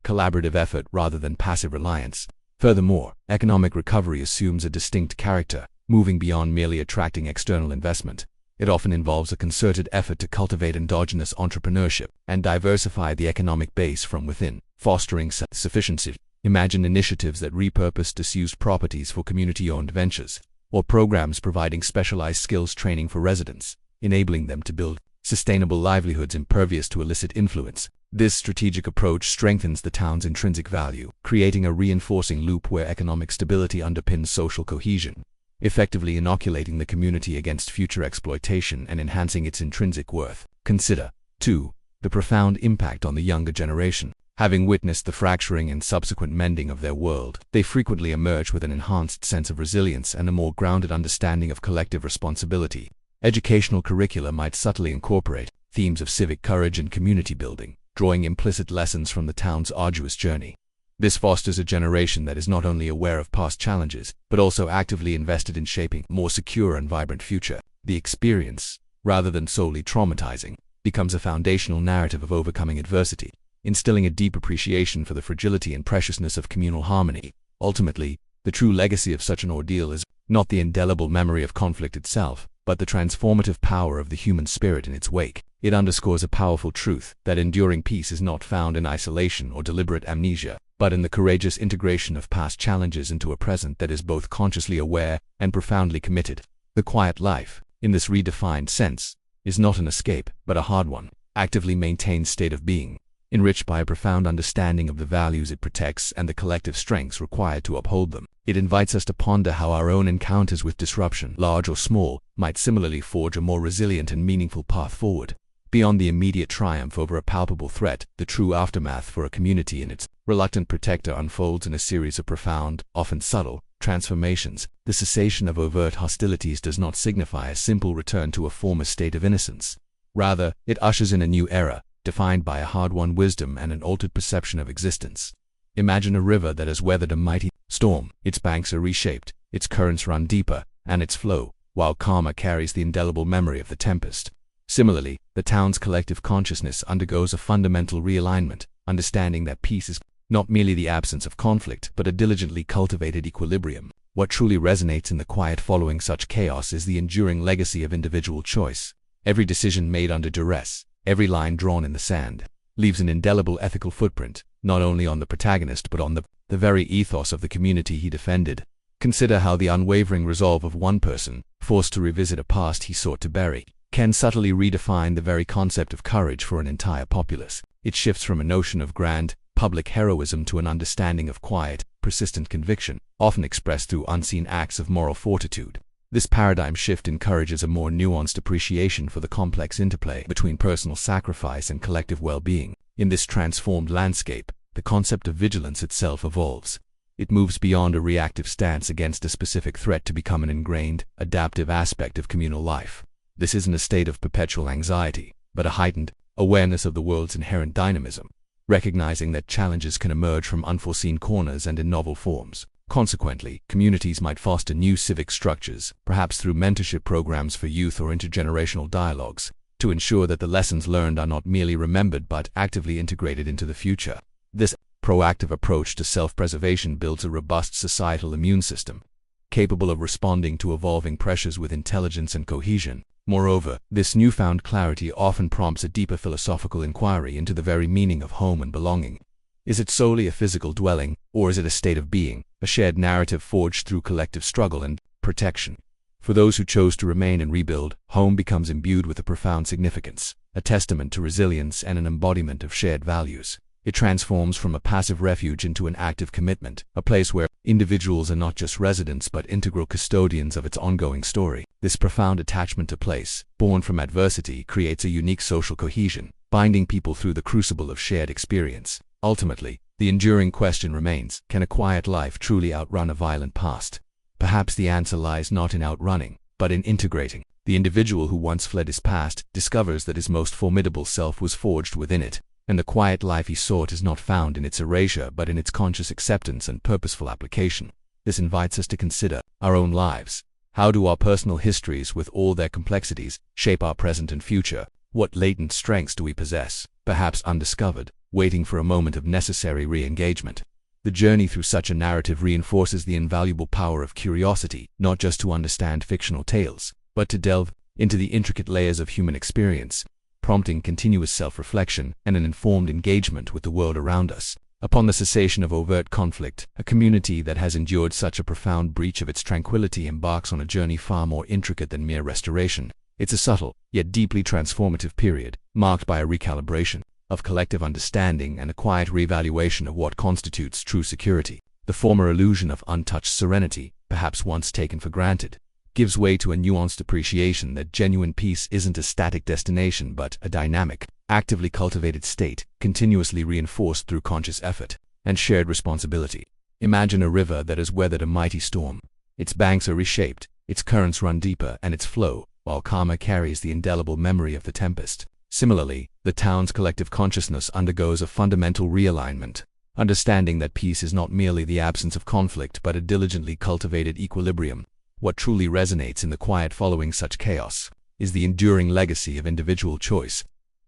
collaborative effort rather than passive reliance. Furthermore, economic recovery assumes a distinct character, moving beyond merely attracting external investment. It often involves a concerted effort to cultivate endogenous entrepreneurship and diversify the economic base from within, fostering self-sufficiency. Imagine initiatives that repurpose disused properties for community-owned ventures, or programs providing specialized skills training for residents, enabling them to build sustainable livelihoods impervious to illicit influence. This strategic approach strengthens the town's intrinsic value, creating a reinforcing loop where economic stability underpins social cohesion, effectively inoculating the community against future exploitation and enhancing its intrinsic worth. Consider, too, the profound impact on the younger generation. Having witnessed the fracturing and subsequent mending of their world, they frequently emerge with an enhanced sense of resilience and a more grounded understanding of collective responsibility. Educational curricula might subtly incorporate themes of civic courage and community building, drawing implicit lessons from the town's arduous journey. This fosters a generation that is not only aware of past challenges, but also actively invested in shaping a more secure and vibrant future. The experience, rather than solely traumatizing, becomes a foundational narrative of overcoming adversity, instilling a deep appreciation for the fragility and preciousness of communal harmony. Ultimately, the true legacy of such an ordeal is not the indelible memory of conflict itself, but the transformative power of the human spirit in its wake. It underscores a powerful truth that enduring peace is not found in isolation or deliberate amnesia, but in the courageous integration of past challenges into a present that is both consciously aware and profoundly committed. The quiet life, in this redefined sense, is not an escape, but a hard one, actively maintained state of being, enriched by a profound understanding of the values it protects and the collective strengths required to uphold them. It invites us to ponder how our own encounters with disruption, large or small, might similarly forge a more resilient and meaningful path forward. Beyond the immediate triumph over a palpable threat, the true aftermath for a community and its reluctant protector unfolds in a series of profound, often subtle, transformations. The cessation of overt hostilities does not signify a simple return to a former state of innocence. Rather, it ushers in a new era, defined by a hard-won wisdom and an altered perception of existence. Imagine a river that has weathered a mighty storm. Its banks are reshaped, its currents run deeper, and its flow, while calmer, carries the indelible memory of the tempest. Similarly, the town's collective consciousness undergoes a fundamental realignment, understanding that peace is not merely the absence of conflict, but a diligently cultivated equilibrium. What truly resonates in the quiet following such chaos is the enduring legacy of individual choice. Every decision made under duress, every line drawn in the sand, leaves an indelible ethical footprint, not only on the protagonist but on the very ethos of the community he defended. Consider how the unwavering resolve of one person, forced to revisit a past he sought to bury, can subtly redefine the very concept of courage for an entire populace. It shifts from a notion of grand, public heroism to an understanding of quiet, persistent conviction, often expressed through unseen acts of moral fortitude. This paradigm shift encourages a more nuanced appreciation for the complex interplay between personal sacrifice and collective well-being. In this transformed landscape, the concept of vigilance itself evolves. It moves beyond a reactive stance against a specific threat to become an ingrained, adaptive aspect of communal life. This isn't a state of perpetual anxiety, but a heightened awareness of the world's inherent dynamism, recognizing that challenges can emerge from unforeseen corners and in novel forms. Consequently, communities might foster new civic structures, perhaps through mentorship programs for youth or intergenerational dialogues, to ensure that the lessons learned are not merely remembered but actively integrated into the future. This proactive approach to self-preservation builds a robust societal immune system, capable of responding to evolving pressures with intelligence and cohesion. Moreover, this newfound clarity often prompts a deeper philosophical inquiry into the very meaning of home and belonging. Is it solely a physical dwelling, or is it a state of being, a shared narrative forged through collective struggle and protection? For those who chose to remain and rebuild, home becomes imbued with a profound significance, a testament to resilience and an embodiment of shared values. It transforms from a passive refuge into an active commitment, a place where individuals are not just residents but integral custodians of its ongoing story. This profound attachment to place, born from adversity, creates a unique social cohesion, binding people through the crucible of shared experience. Ultimately, The enduring question remains, can a quiet life truly outrun a violent past? Perhaps the answer lies not in outrunning, but in integrating. The individual who once fled his past discovers that his most formidable self was forged within it, and the quiet life he sought is not found in its erasure but in its conscious acceptance and purposeful application. This invites us to consider our own lives. How do our personal histories, with all their complexities, shape our present and future? What latent strengths do we possess, perhaps undiscovered, waiting for a moment of necessary re-engagement? The journey through such a narrative reinforces the invaluable power of curiosity, not just to understand fictional tales, but to delve into the intricate layers of human experience, prompting continuous self-reflection and an informed engagement with the world around us. Upon the cessation of overt conflict, a community that has endured such a profound breach of its tranquility embarks on a journey far more intricate than mere restoration. It's a subtle, yet deeply transformative period, marked by a recalibration of collective understanding and a quiet reevaluation of what constitutes true security. The former illusion of untouched serenity, perhaps once taken for granted, gives way to a nuanced appreciation that genuine peace isn't a static destination but a dynamic, actively cultivated state, continuously reinforced through conscious effort and shared responsibility. Imagine a river that has weathered a mighty storm. Its banks are reshaped, its currents run deeper, and its flow, while calmer, carries the indelible memory of the tempest. Similarly, the town's collective consciousness undergoes a fundamental realignment, understanding that peace is not merely the absence of conflict but a diligently cultivated equilibrium. What truly resonates in the quiet following such chaos is the enduring legacy of individual choice.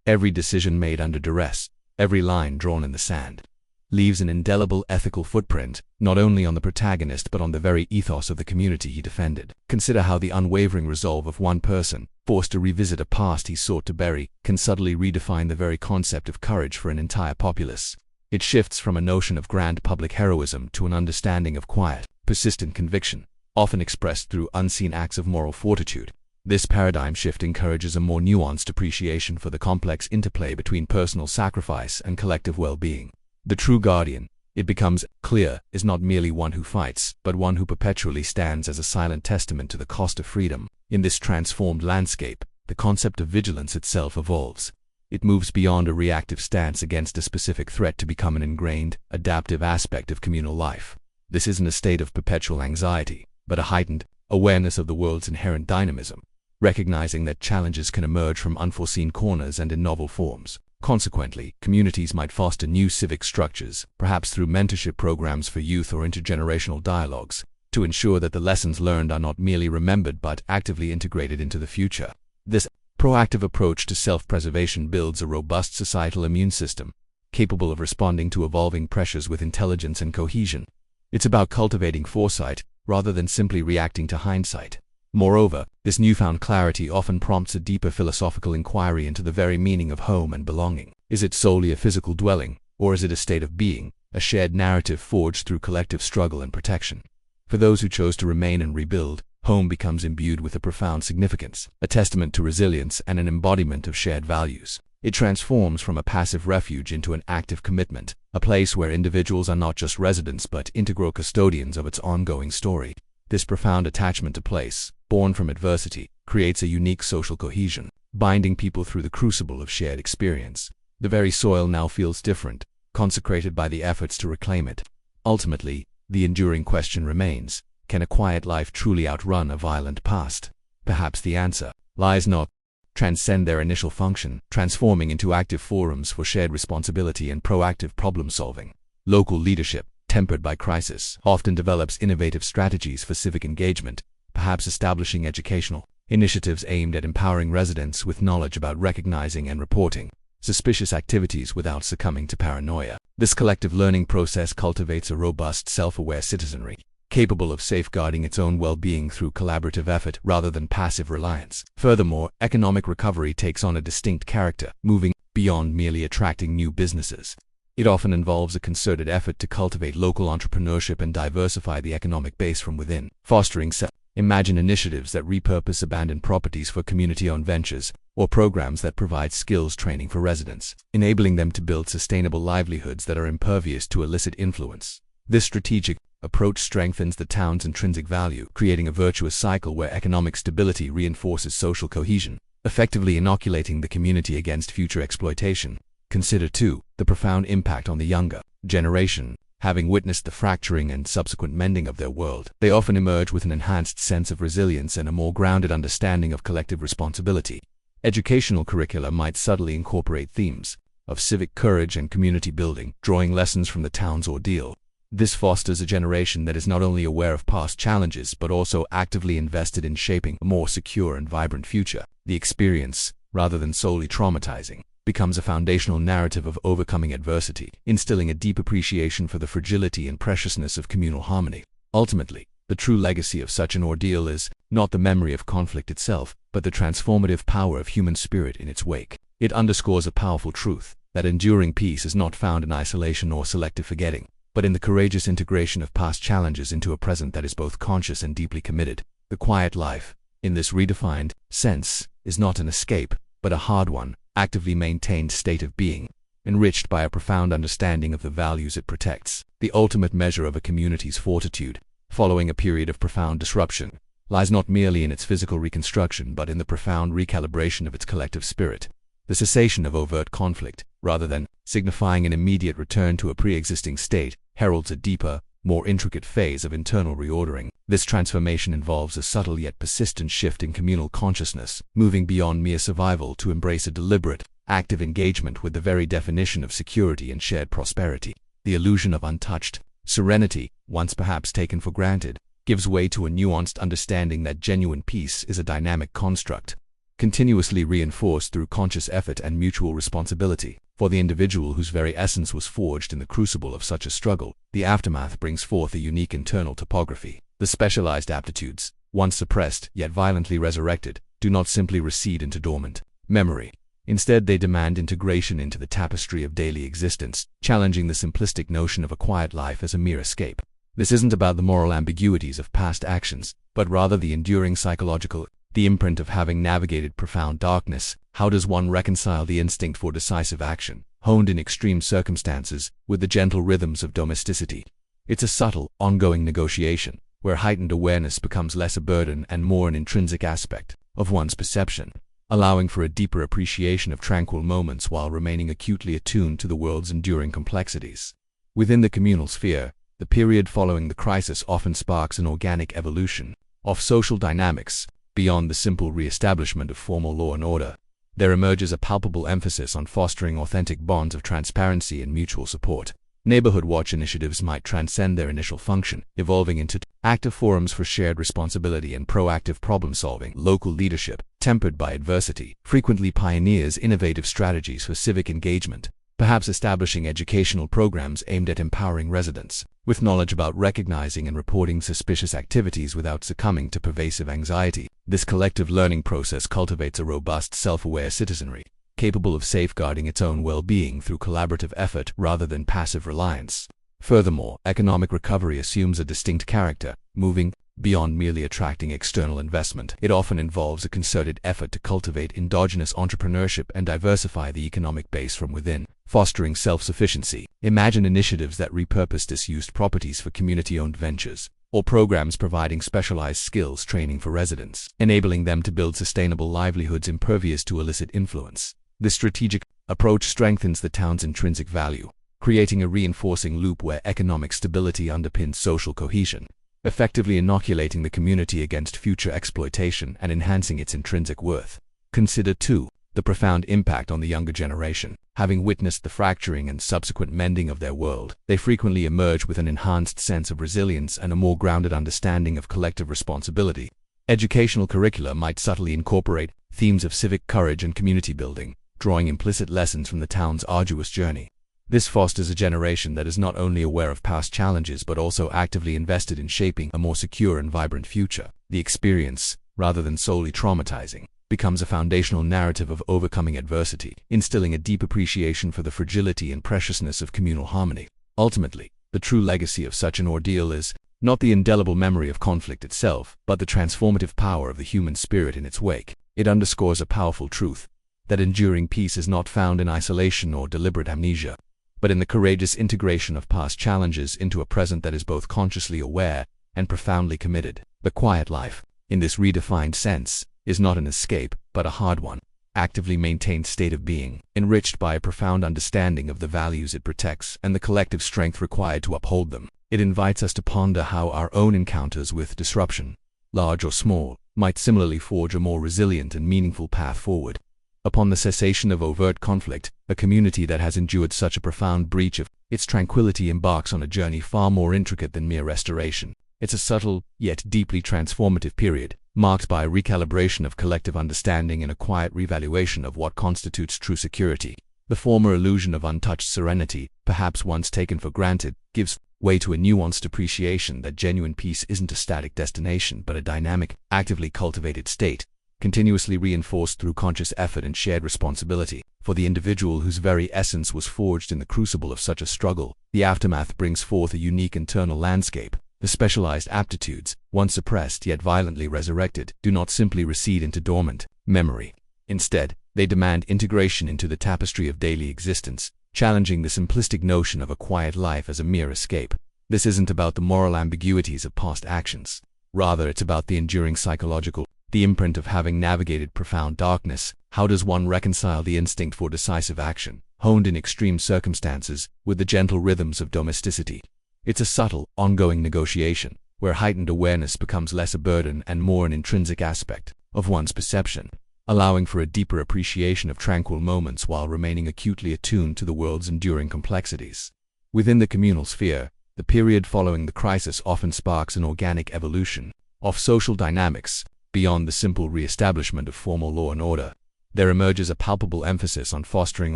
Every decision made under duress, every line drawn in the sand, leaves an indelible ethical footprint, not only on the protagonist but on the very ethos of the community he defended. Consider how the unwavering resolve of one person, forced to revisit a past he sought to bury, can subtly redefine the very concept of courage for an entire populace. It shifts from a notion of grand public heroism to an understanding of quiet, persistent conviction, often expressed through unseen acts of moral fortitude. This paradigm shift encourages a more nuanced appreciation for the complex interplay between personal sacrifice and collective well-being. The true guardian, it becomes clear, is not merely one who fights, but one who perpetually stands as a silent testament to the cost of freedom. In this transformed landscape, the concept of vigilance itself evolves. It moves beyond a reactive stance against a specific threat to become an ingrained, adaptive aspect of communal life. This isn't a state of perpetual anxiety, but a heightened awareness of the world's inherent dynamism, recognizing that challenges can emerge from unforeseen corners and in novel forms. Consequently, communities might foster new civic structures, perhaps through mentorship programs for youth or intergenerational dialogues, to ensure that the lessons learned are not merely remembered but actively integrated into the future. This proactive approach to self-preservation builds a robust societal immune system, capable of responding to evolving pressures with intelligence and cohesion. It's about cultivating foresight, rather than simply reacting to hindsight. Moreover, this newfound clarity often prompts a deeper philosophical inquiry into the very meaning of home and belonging. Is it solely a physical dwelling, or is it a state of being, a shared narrative forged through collective struggle and protection? For those who chose to remain and rebuild, home becomes imbued with a profound significance, a testament to resilience and an embodiment of shared values. It transforms from a passive refuge into an active commitment, a place where individuals are not just residents but integral custodians of its ongoing story. This profound attachment to place, born from adversity, creates a unique social cohesion, binding people through the crucible of shared experience. The very soil now feels different, consecrated by the efforts to reclaim it. Ultimately, the enduring question remains, can a quiet life truly outrun a violent past? Perhaps the answer lies not transcend their initial function, transforming into active forums for shared responsibility and proactive problem-solving. Local leadership, tempered by crisis, often develops innovative strategies for civic engagement, perhaps establishing educational initiatives aimed at empowering residents with knowledge about recognizing and reporting suspicious activities without succumbing to paranoia. This collective learning process cultivates a robust, self-aware citizenry, capable of safeguarding its own well-being through collaborative effort rather than passive reliance. Furthermore, economic recovery takes on a distinct character, moving beyond merely attracting new businesses. It often involves a concerted effort to cultivate local entrepreneurship and diversify the economic base from within, fostering imagine initiatives that repurpose abandoned properties for community-owned ventures, or programs that provide skills training for residents, enabling them to build sustainable livelihoods that are impervious to illicit influence. This strategic approach strengthens the town's intrinsic value, creating a virtuous cycle where economic stability reinforces social cohesion, effectively inoculating the community against future exploitation. Consider, too, the profound impact on the younger generation, having witnessed the fracturing and subsequent mending of their world, they often emerge with an enhanced sense of resilience and a more grounded understanding of collective responsibility. Educational curricula might subtly incorporate themes of civic courage and community building, drawing lessons from the town's ordeal. This fosters a generation that is not only aware of past challenges but also actively invested in shaping a more secure and vibrant future. The experience, rather than solely traumatizing, becomes a foundational narrative of overcoming adversity, instilling a deep appreciation for the fragility and preciousness of communal harmony. Ultimately, the true legacy of such an ordeal is not the memory of conflict itself, but the transformative power of human spirit in its wake. It underscores a powerful truth, that enduring peace is not found in isolation or selective forgetting, but in the courageous integration of past challenges into a present that is both conscious and deeply committed. The quiet life, in this redefined sense, is not an escape, but a hard one, actively maintained state of being, enriched by a profound understanding of the values it protects. The ultimate measure of a community's fortitude, following a period of profound disruption, lies not merely in its physical reconstruction but in the profound recalibration of its collective spirit. The cessation of overt conflict, rather than signifying an immediate return to a pre-existing state, heralds a deeper, more intricate phase of internal reordering. This transformation involves a subtle yet persistent shift in communal consciousness, moving beyond mere survival to embrace a deliberate, active engagement with the very definition of security and shared prosperity. The illusion of untouched serenity, once perhaps taken for granted, gives way to a nuanced understanding that genuine peace is a dynamic construct, continuously reinforced through conscious effort and mutual responsibility. For the individual whose very essence was forged in the crucible of such a struggle, the aftermath brings forth a unique internal topography. The specialized aptitudes, once suppressed yet violently resurrected, do not simply recede into dormant memory. Instead, they demand integration into the tapestry of daily existence, challenging the simplistic notion of a quiet life as a mere escape. This isn't about the moral ambiguities of past actions, but rather the enduring psychological imprint of having navigated profound darkness. How does one reconcile the instinct for decisive action, honed in extreme circumstances, with the gentle rhythms of domesticity? It's a subtle, ongoing negotiation, where heightened awareness becomes less a burden and more an intrinsic aspect of one's perception, allowing for a deeper appreciation of tranquil moments while remaining acutely attuned to the world's enduring complexities. Within the communal sphere, the period following the crisis often sparks an organic evolution of social dynamics. Beyond the simple re-establishment of formal law and order, there emerges a palpable emphasis on fostering authentic bonds of transparency and mutual support. Neighborhood watch initiatives might transcend their initial function, evolving into active forums for shared responsibility and proactive problem-solving. Local leadership, tempered by adversity, frequently pioneers innovative strategies for civic engagement, perhaps establishing educational programs aimed at empowering residents with knowledge about recognizing and reporting suspicious activities without succumbing to pervasive anxiety. This collective learning process cultivates a robust, self-aware citizenry, capable of safeguarding its own well-being through collaborative effort rather than passive reliance. Furthermore, economic recovery assumes a distinct character, moving beyond merely attracting external investment. It often involves a concerted effort to cultivate endogenous entrepreneurship and diversify the economic base from within, fostering self-sufficiency. Imagine initiatives that repurpose disused properties for community-owned ventures, or programs providing specialized skills training for residents, enabling them to build sustainable livelihoods impervious to illicit influence. This strategic approach strengthens the town's intrinsic value, creating a reinforcing loop where economic stability underpins social cohesion, effectively inoculating the community against future exploitation and enhancing its intrinsic worth. Consider, too, the profound impact on the younger generation. Having witnessed the fracturing and subsequent mending of their world, they frequently emerge with an enhanced sense of resilience and a more grounded understanding of collective responsibility. Educational curricula might subtly incorporate themes of civic courage and community building, drawing implicit lessons from the town's arduous journey. This fosters a generation that is not only aware of past challenges but also actively invested in shaping a more secure and vibrant future. The experience, rather than solely traumatizing, becomes a foundational narrative of overcoming adversity, instilling a deep appreciation for the fragility and preciousness of communal harmony. Ultimately, the true legacy of such an ordeal is not the indelible memory of conflict itself, but the transformative power of the human spirit in its wake. It underscores a powerful truth, that enduring peace is not found in isolation or deliberate amnesia, but in the courageous integration of past challenges into a present that is both consciously aware and profoundly committed. The quiet life, in this redefined sense, is not an escape, but a hard one, actively maintained state of being, enriched by a profound understanding of the values it protects and the collective strength required to uphold them. It invites us to ponder how our own encounters with disruption, large or small, might similarly forge a more resilient and meaningful path forward. Upon the cessation of overt conflict, a community that has endured such a profound breach of its tranquility embarks on a journey far more intricate than mere restoration. It's a subtle, yet deeply transformative period, marked by a recalibration of collective understanding and a quiet revaluation of what constitutes true security. The former illusion of untouched serenity, perhaps once taken for granted, gives way to a nuanced appreciation that genuine peace isn't a static destination but a dynamic, actively cultivated state, continuously reinforced through conscious effort and shared responsibility. For the individual whose very essence was forged in the crucible of such a struggle, the aftermath brings forth a unique internal landscape. The specialized aptitudes, once suppressed yet violently resurrected, do not simply recede into dormant memory. Instead, they demand integration into the tapestry of daily existence, challenging the simplistic notion of a quiet life as a mere escape. This isn't about the moral ambiguities of past actions. Rather, it's about the enduring psychological, the imprint of having navigated profound darkness. How does one reconcile the instinct for decisive action, honed in extreme circumstances, with the gentle rhythms of domesticity? It's a subtle, ongoing negotiation, where heightened awareness becomes less a burden and more an intrinsic aspect of one's perception, allowing for a deeper appreciation of tranquil moments while remaining acutely attuned to the world's enduring complexities. Within the communal sphere, the period following the crisis often sparks an organic evolution of social dynamics. Beyond the simple re-establishment of formal law and order, there emerges a palpable emphasis on fostering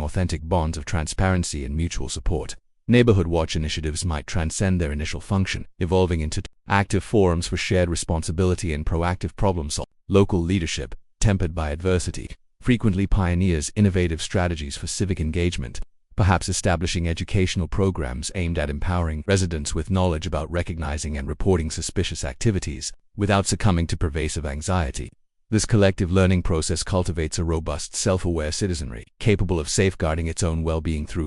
authentic bonds of transparency and mutual support. Neighborhood watch initiatives might transcend their initial function, evolving into active forums for shared responsibility and proactive problem solving. Local leadership, tempered by adversity, frequently pioneers innovative strategies for civic engagement, perhaps establishing educational programs aimed at empowering residents with knowledge about recognizing and reporting suspicious activities, without succumbing to pervasive anxiety. This collective learning process cultivates a robust, self-aware citizenry, capable of safeguarding its own well-being through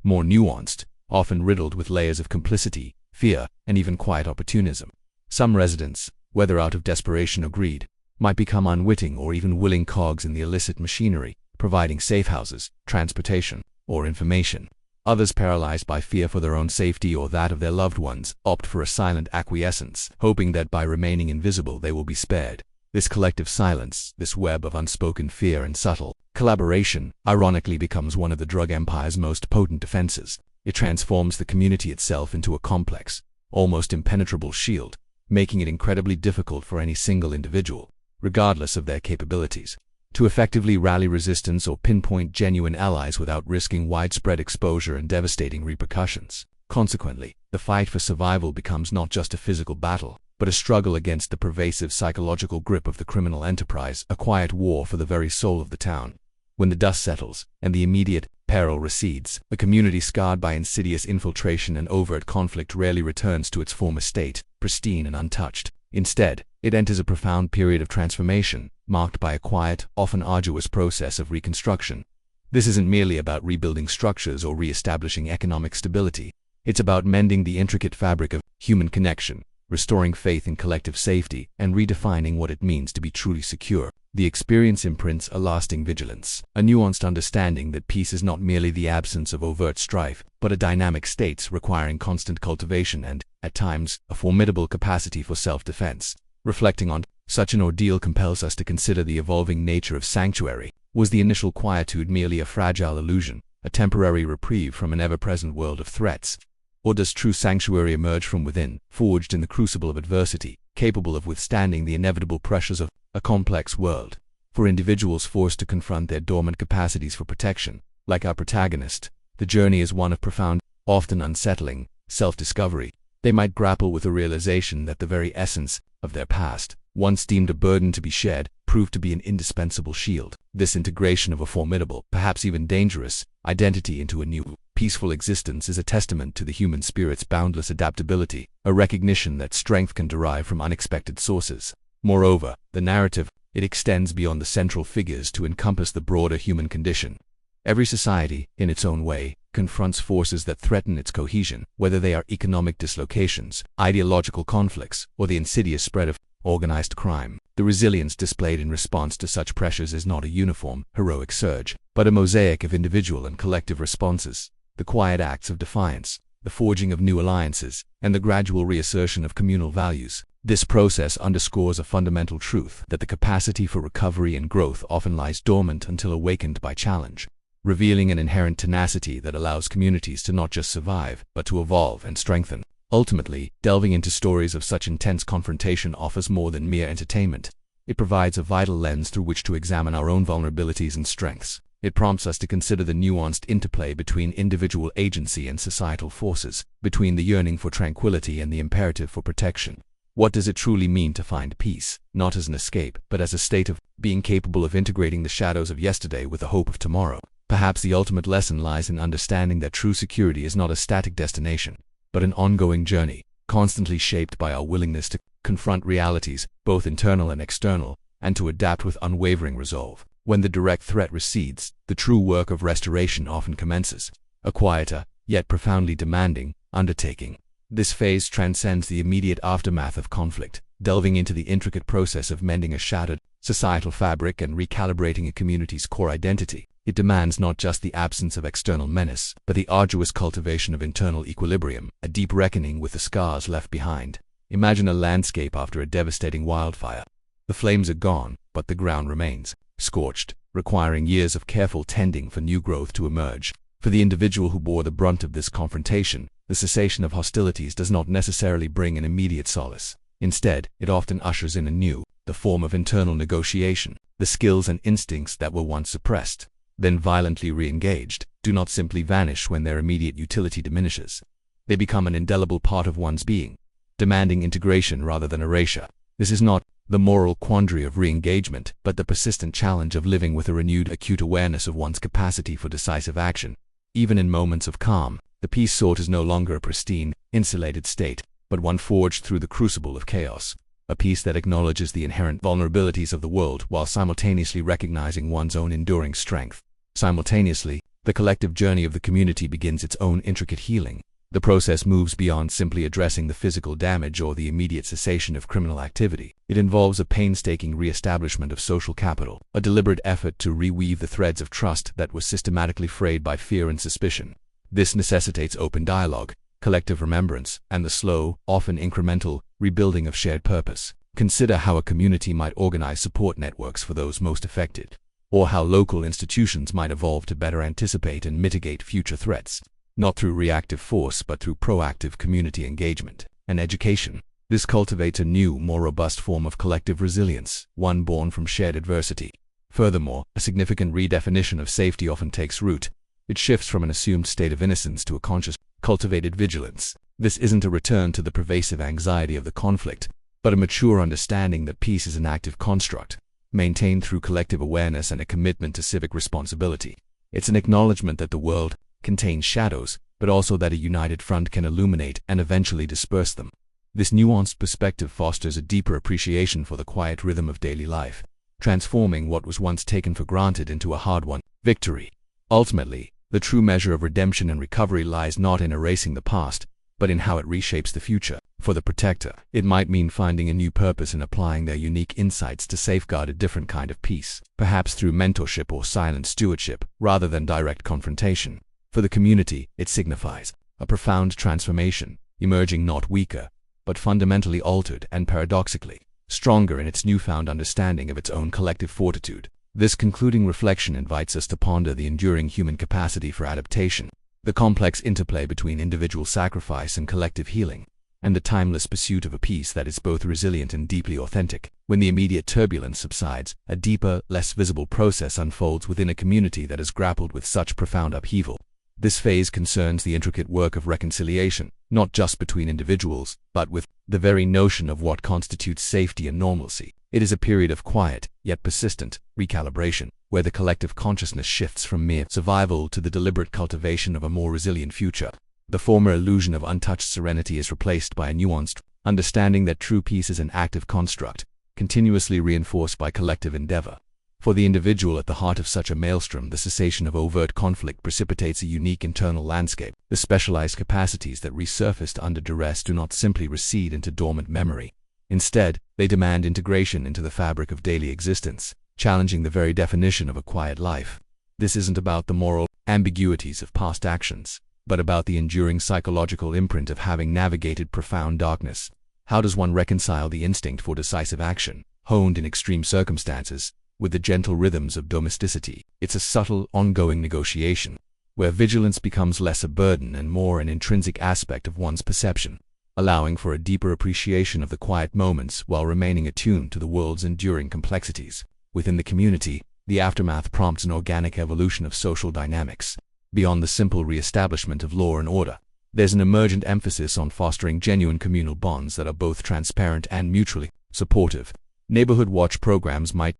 more nuanced, often riddled with layers of complicity, fear, and even quiet opportunism. Some residents, whether out of desperation or greed, might become unwitting or even willing cogs in the illicit machinery, providing safe houses, transportation, or information. Others, paralyzed by fear for their own safety or that of their loved ones, opt for a silent acquiescence, hoping that by remaining invisible they will be spared. This collective silence, this web of unspoken fear and subtle collaboration, ironically becomes one of the drug empire's most potent defenses. It transforms the community itself into a complex, almost impenetrable shield, making it incredibly difficult for any single individual, regardless of their capabilities, to effectively rally resistance or pinpoint genuine allies without risking widespread exposure and devastating repercussions. Consequently, the fight for survival becomes not just a physical battle, but a struggle against the pervasive psychological grip of the criminal enterprise, a quiet war for the very soul of the town. When the dust settles and the immediate peril recedes, a community scarred by insidious infiltration and overt conflict rarely returns to its former state, pristine and untouched. Instead, it enters a profound period of transformation, marked by a quiet, often arduous process of reconstruction. This isn't merely about rebuilding structures or re-establishing economic stability. It's about mending the intricate fabric of human connection, restoring faith in collective safety, and redefining what it means to be truly secure. The experience imprints a lasting vigilance, a nuanced understanding that peace is not merely the absence of overt strife, but a dynamic state requiring constant cultivation and, at times, a formidable capacity for self-defense. Reflecting on such an ordeal compels us to consider the evolving nature of sanctuary. Was the initial quietude merely a fragile illusion, a temporary reprieve from an ever-present world of threats? Or does true sanctuary emerge from within, forged in the crucible of adversity, capable of withstanding the inevitable pressures of a complex world? For individuals forced to confront their dormant capacities for protection, like our protagonist, the journey is one of profound, often unsettling, self-discovery. They might grapple with the realization that the very essence of their past, once deemed a burden to be shed, proved to be an indispensable shield. This integration of a formidable, perhaps even dangerous, identity into a new, peaceful existence is a testament to the human spirit's boundless adaptability, a recognition that strength can derive from unexpected sources. Moreover, the narrative, it extends beyond the central figures to encompass the broader human condition. Every society, in its own way, confronts forces that threaten its cohesion, whether they are economic dislocations, ideological conflicts, or the insidious spread of organized crime. The resilience displayed in response to such pressures is not a uniform, heroic surge, but a mosaic of individual and collective responses. The quiet acts of defiance, the forging of new alliances, and the gradual reassertion of communal values. This process underscores a fundamental truth that the capacity for recovery and growth often lies dormant until awakened by challenge, revealing an inherent tenacity that allows communities to not just survive, but to evolve and strengthen. Ultimately, delving into stories of such intense confrontation offers more than mere entertainment. It provides a vital lens through which to examine our own vulnerabilities and strengths. It prompts us to consider the nuanced interplay between individual agency and societal forces, between the yearning for tranquility and the imperative for protection. What does it truly mean to find peace, not as an escape, but as a state of being capable of integrating the shadows of yesterday with the hope of tomorrow? Perhaps the ultimate lesson lies in understanding that true security is not a static destination, but an ongoing journey, constantly shaped by our willingness to confront realities, both internal and external, and to adapt with unwavering resolve. When the direct threat recedes, the true work of restoration often commences, a quieter, yet profoundly demanding, undertaking. This phase transcends the immediate aftermath of conflict, delving into the intricate process of mending a shattered societal fabric and recalibrating a community's core identity. It demands not just the absence of external menace, but the arduous cultivation of internal equilibrium, a deep reckoning with the scars left behind. Imagine a landscape after a devastating wildfire. The flames are gone, but the ground remains, scorched, requiring years of careful tending for new growth to emerge. For the individual who bore the brunt of this confrontation, the cessation of hostilities does not necessarily bring an immediate solace. Instead, it often ushers in anew the form of internal negotiation. The skills and instincts that were once suppressed, then violently re-engaged, do not simply vanish when their immediate utility diminishes. They become an indelible part of one's being, demanding integration rather than erasure. This is not the moral quandary of re-engagement, but the persistent challenge of living with a renewed acute awareness of one's capacity for decisive action. Even in moments of calm, the peace sought is no longer a pristine, insulated state, but one forged through the crucible of chaos. A peace that acknowledges the inherent vulnerabilities of the world while simultaneously recognizing one's own enduring strength. Simultaneously, the collective journey of the community begins its own intricate healing. The process moves beyond simply addressing the physical damage or the immediate cessation of criminal activity. It involves a painstaking re-establishment of social capital, a deliberate effort to reweave the threads of trust that were systematically frayed by fear and suspicion. This necessitates open dialogue, collective remembrance, and the slow, often incremental, rebuilding of shared purpose. Consider how a community might organize support networks for those most affected, or how local institutions might evolve to better anticipate and mitigate future threats, not through reactive force but through proactive community engagement and education. This cultivates a new, more robust form of collective resilience, one born from shared adversity. Furthermore, a significant redefinition of safety often takes root. It shifts from an assumed state of innocence to a conscious, cultivated vigilance. This isn't a return to the pervasive anxiety of the conflict, but a mature understanding that peace is an active construct, maintained through collective awareness and a commitment to civic responsibility. It's an acknowledgement that the world contains shadows, but also that a united front can illuminate and eventually disperse them. This nuanced perspective fosters a deeper appreciation for the quiet rhythm of daily life, transforming what was once taken for granted into a hard-won victory. Ultimately, the true measure of redemption and recovery lies not in erasing the past, but in how it reshapes the future. For the protector, it might mean finding a new purpose and applying their unique insights to safeguard a different kind of peace, perhaps through mentorship or silent stewardship, rather than direct confrontation. For the community, it signifies a profound transformation, emerging not weaker, but fundamentally altered and paradoxically stronger in its newfound understanding of its own collective fortitude. This concluding reflection invites us to ponder the enduring human capacity for adaptation, the complex interplay between individual sacrifice and collective healing, and the timeless pursuit of a peace that is both resilient and deeply authentic. When the immediate turbulence subsides, a deeper, less visible process unfolds within a community that has grappled with such profound upheaval. This phase concerns the intricate work of reconciliation, not just between individuals, but with the very notion of what constitutes safety and normalcy. It is a period of quiet, yet persistent, recalibration, where the collective consciousness shifts from mere survival to the deliberate cultivation of a more resilient future. The former illusion of untouched serenity is replaced by a nuanced understanding that true peace is an active construct, continuously reinforced by collective endeavor. For the individual at the heart of such a maelstrom, the cessation of overt conflict precipitates a unique internal landscape. The specialized capacities that resurfaced under duress do not simply recede into dormant memory. Instead, they demand integration into the fabric of daily existence, challenging the very definition of a quiet life. This isn't about the moral ambiguities of past actions, but about the enduring psychological imprint of having navigated profound darkness. How does one reconcile the instinct for decisive action, honed in extreme circumstances, with the gentle rhythms of domesticity? It's a subtle, ongoing negotiation, where vigilance becomes less a burden and more an intrinsic aspect of one's perception, allowing for a deeper appreciation of the quiet moments while remaining attuned to the world's enduring complexities. Within the community, the aftermath prompts an organic evolution of social dynamics. Beyond the simple re-establishment of law and order, there's an emergent emphasis on fostering genuine communal bonds that are both transparent and mutually supportive. Neighborhood watch programs might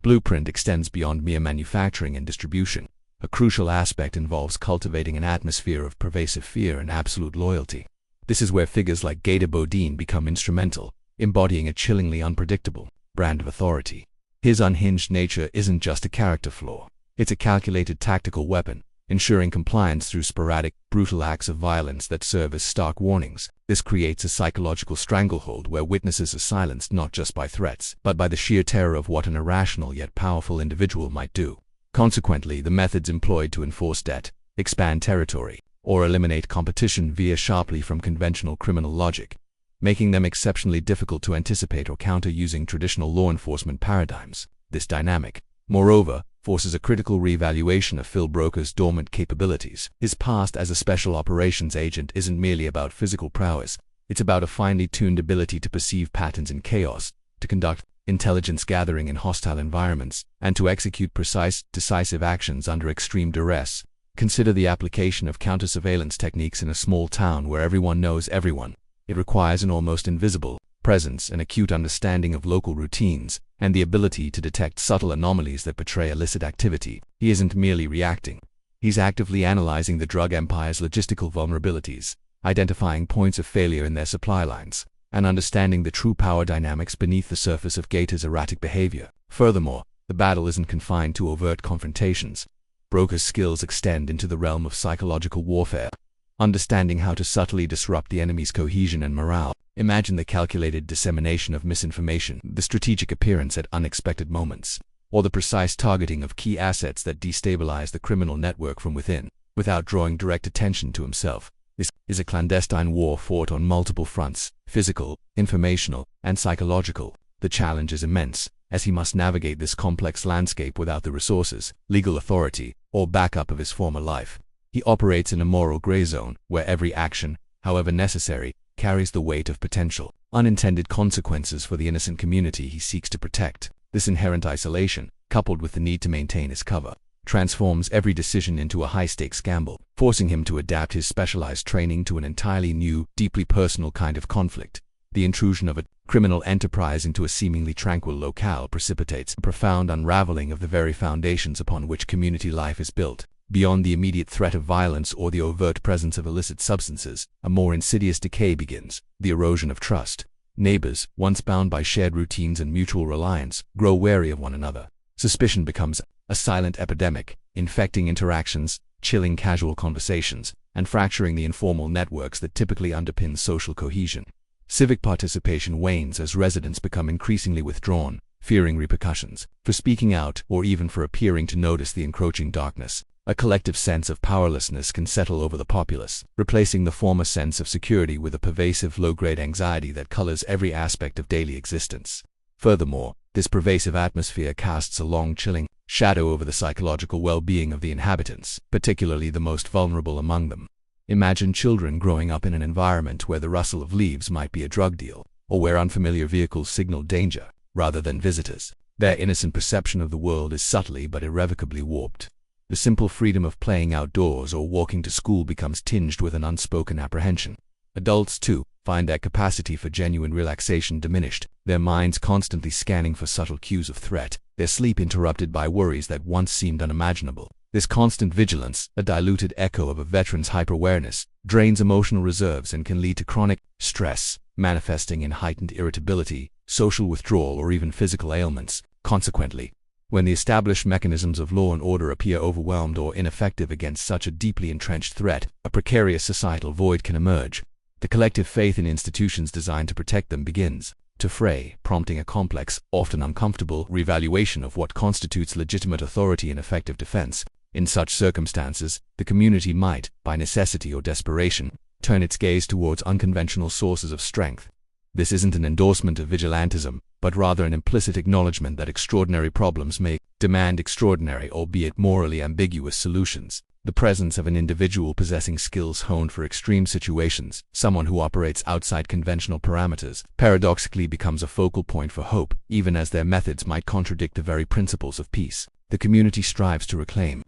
blueprint extends beyond mere manufacturing and distribution. A crucial aspect involves cultivating an atmosphere of pervasive fear and absolute loyalty. This is where figures like Gator Bodine become instrumental, embodying a chillingly unpredictable brand of authority. His unhinged nature isn't just a character flaw, it's a calculated tactical weapon, ensuring compliance through sporadic, brutal acts of violence that serve as stark warnings. This creates a psychological stranglehold where witnesses are silenced not just by threats, but by the sheer terror of what an irrational yet powerful individual might do. Consequently, the methods employed to enforce debt, expand territory, or eliminate competition veer sharply from conventional criminal logic, making them exceptionally difficult to anticipate or counter using traditional law enforcement paradigms. This dynamic, moreover, forces a critical reevaluation of Phil Broker's dormant capabilities. His past as a special operations agent isn't merely about physical prowess, it's about a finely tuned ability to perceive patterns in chaos, to conduct intelligence gathering in hostile environments, and to execute precise, decisive actions under extreme duress. Consider the application of counter-surveillance techniques in a small town where everyone knows everyone. It requires an almost invisible presence, an acute understanding of local routines, and the ability to detect subtle anomalies that betray illicit activity. He isn't merely reacting. He's actively analyzing the drug empire's logistical vulnerabilities, identifying points of failure in their supply lines, and understanding the true power dynamics beneath the surface of Gator's erratic behavior. Furthermore, the battle isn't confined to overt confrontations. Broker's skills extend into the realm of psychological warfare, understanding how to subtly disrupt the enemy's cohesion and morale. Imagine the calculated dissemination of misinformation, the strategic appearance at unexpected moments, or the precise targeting of key assets that destabilize the criminal network from within, without drawing direct attention to himself. This is a clandestine war fought on multiple fronts, physical, informational, and psychological. The challenge is immense, as he must navigate this complex landscape without the resources, legal authority, or backup of his former life. He operates in a moral gray zone, where every action, however necessary, carries the weight of potential unintended consequences for the innocent community he seeks to protect. This inherent isolation, coupled with the need to maintain his cover, transforms every decision into a high-stakes gamble, forcing him to adapt his specialized training to an entirely new, deeply personal kind of conflict. The intrusion of a criminal enterprise into a seemingly tranquil locale precipitates a profound unraveling of the very foundations upon which community life is built. Beyond the immediate threat of violence or the overt presence of illicit substances, a more insidious decay begins, the erosion of trust. Neighbors, once bound by shared routines and mutual reliance, grow wary of one another. Suspicion becomes a silent epidemic, infecting interactions, chilling casual conversations, and fracturing the informal networks that typically underpin social cohesion. Civic participation wanes as residents become increasingly withdrawn, fearing repercussions for speaking out or even for appearing to notice the encroaching darkness. A collective sense of powerlessness can settle over the populace, replacing the former sense of security with a pervasive low-grade anxiety that colors every aspect of daily existence. Furthermore, this pervasive atmosphere casts a long, chilling shadow over the psychological well-being of the inhabitants, particularly the most vulnerable among them. Imagine children growing up in an environment where the rustle of leaves might be a drug deal, or where unfamiliar vehicles signal danger, rather than visitors. Their innocent perception of the world is subtly but irrevocably warped. The simple freedom of playing outdoors or walking to school becomes tinged with an unspoken apprehension. Adults, too, find their capacity for genuine relaxation diminished, their minds constantly scanning for subtle cues of threat, their sleep interrupted by worries that once seemed unimaginable. This constant vigilance, a diluted echo of a veteran's hyper-awareness, drains emotional reserves and can lead to chronic stress, manifesting in heightened irritability, social withdrawal, or even physical ailments. Consequently, when the established mechanisms of law and order appear overwhelmed or ineffective against such a deeply entrenched threat, a precarious societal void can emerge. The collective faith in institutions designed to protect them begins to fray, prompting a complex, often uncomfortable, reevaluation of what constitutes legitimate authority and effective defense. In such circumstances, the community might, by necessity or desperation, turn its gaze towards unconventional sources of strength. This isn't an endorsement of vigilantism, but rather an implicit acknowledgement that extraordinary problems may demand extraordinary, albeit morally ambiguous, solutions. The presence of an individual possessing skills honed for extreme situations, someone who operates outside conventional parameters, paradoxically becomes a focal point for hope, even as their methods might contradict the very principles of peace the community strives to reclaim.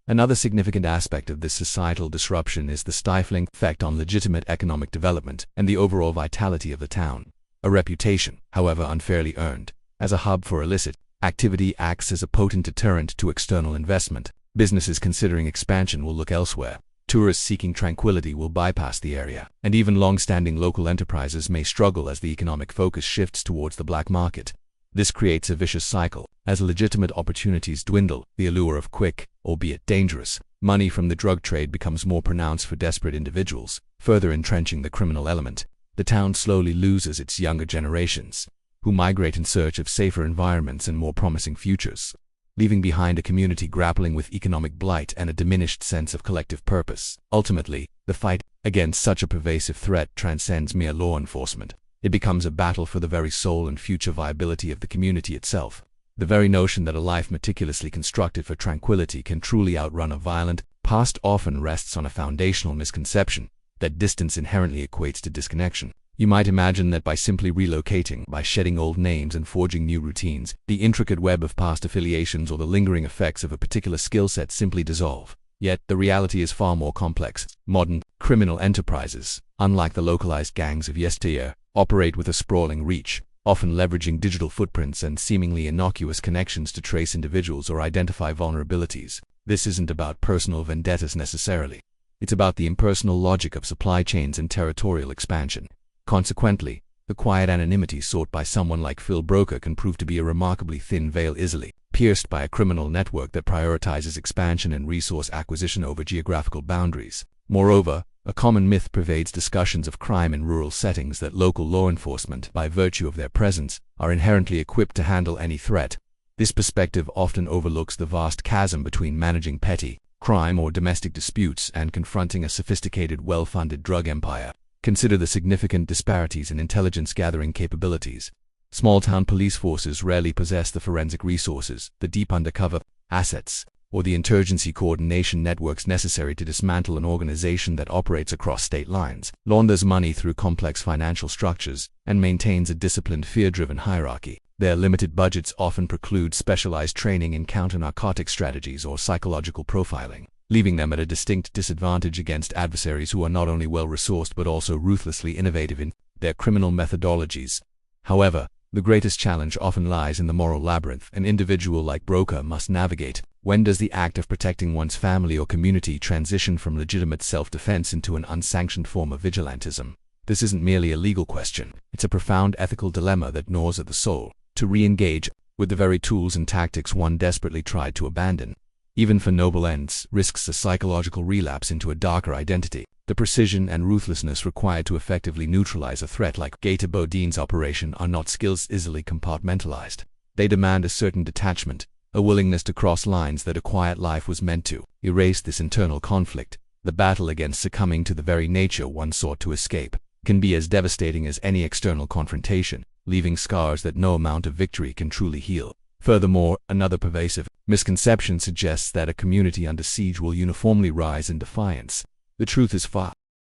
Another significant aspect of this societal disruption is the stifling effect on legitimate economic development and the overall vitality of the town. A reputation, however unfairly earned, as a hub for illicit activity acts as a potent deterrent to external investment. Businesses considering expansion will look elsewhere. Tourists seeking tranquility will bypass the area, and even long-standing local enterprises may struggle as the economic focus shifts towards the black market. This creates a vicious cycle. As legitimate opportunities dwindle, the allure of quick, albeit dangerous, money from the drug trade becomes more pronounced for desperate individuals, further entrenching the criminal element. The town slowly loses its younger generations, who migrate in search of safer environments and more promising futures, leaving behind a community grappling with economic blight and a diminished sense of collective purpose. Ultimately, the fight against such a pervasive threat transcends mere law enforcement. It becomes a battle for the very soul and future viability of the community itself. The very notion that a life meticulously constructed for tranquility can truly outrun a violent past often rests on a foundational misconception that distance inherently equates to disconnection. You might imagine that by simply relocating, by shedding old names and forging new routines, the intricate web of past affiliations or the lingering effects of a particular skill set simply dissolve. Yet, the reality is far more complex. Modern criminal enterprises, unlike the localized gangs of yesteryear, operate with a sprawling reach, often leveraging digital footprints and seemingly innocuous connections to trace individuals or identify vulnerabilities. This isn't about personal vendettas necessarily. It's about the impersonal logic of supply chains and territorial expansion. Consequently, the quiet anonymity sought by someone like Phil Broker can prove to be a remarkably thin veil, easily pierced by a criminal network that prioritizes expansion and resource acquisition over geographical boundaries. Moreover, a common myth pervades discussions of crime in rural settings that local law enforcement, by virtue of their presence, are inherently equipped to handle any threat. This perspective often overlooks the vast chasm between managing petty crime or domestic disputes and confronting a sophisticated, well-funded drug empire. Consider the significant disparities in intelligence-gathering capabilities. Small-town police forces rarely possess the forensic resources, the deep undercover assets, or the insurgency coordination networks necessary to dismantle an organization that operates across state lines, launders money through complex financial structures, and maintains a disciplined, fear-driven hierarchy. Their limited budgets often preclude specialized training in counter-narcotic strategies or psychological profiling, leaving them at a distinct disadvantage against adversaries who are not only well-resourced but also ruthlessly innovative in their criminal methodologies. However, the greatest challenge often lies in the moral labyrinth an individual like Broker must navigate. When does the act of protecting one's family or community transition from legitimate self-defense into an unsanctioned form of vigilantism? This isn't merely a legal question, it's a profound ethical dilemma that gnaws at the soul. To re-engage with the very tools and tactics one desperately tried to abandon, even for noble ends, risks a psychological relapse into a darker identity. The precision and ruthlessness required to effectively neutralize a threat like Gator Bodine's operation are not skills easily compartmentalized. They demand a certain detachment, a willingness to cross lines that a quiet life was meant to erase. This internal conflict, the battle against succumbing to the very nature one sought to escape, can be as devastating as any external confrontation, leaving scars that no amount of victory can truly heal. Furthermore, another pervasive misconception suggests that a community under siege will uniformly rise in defiance. The truth is far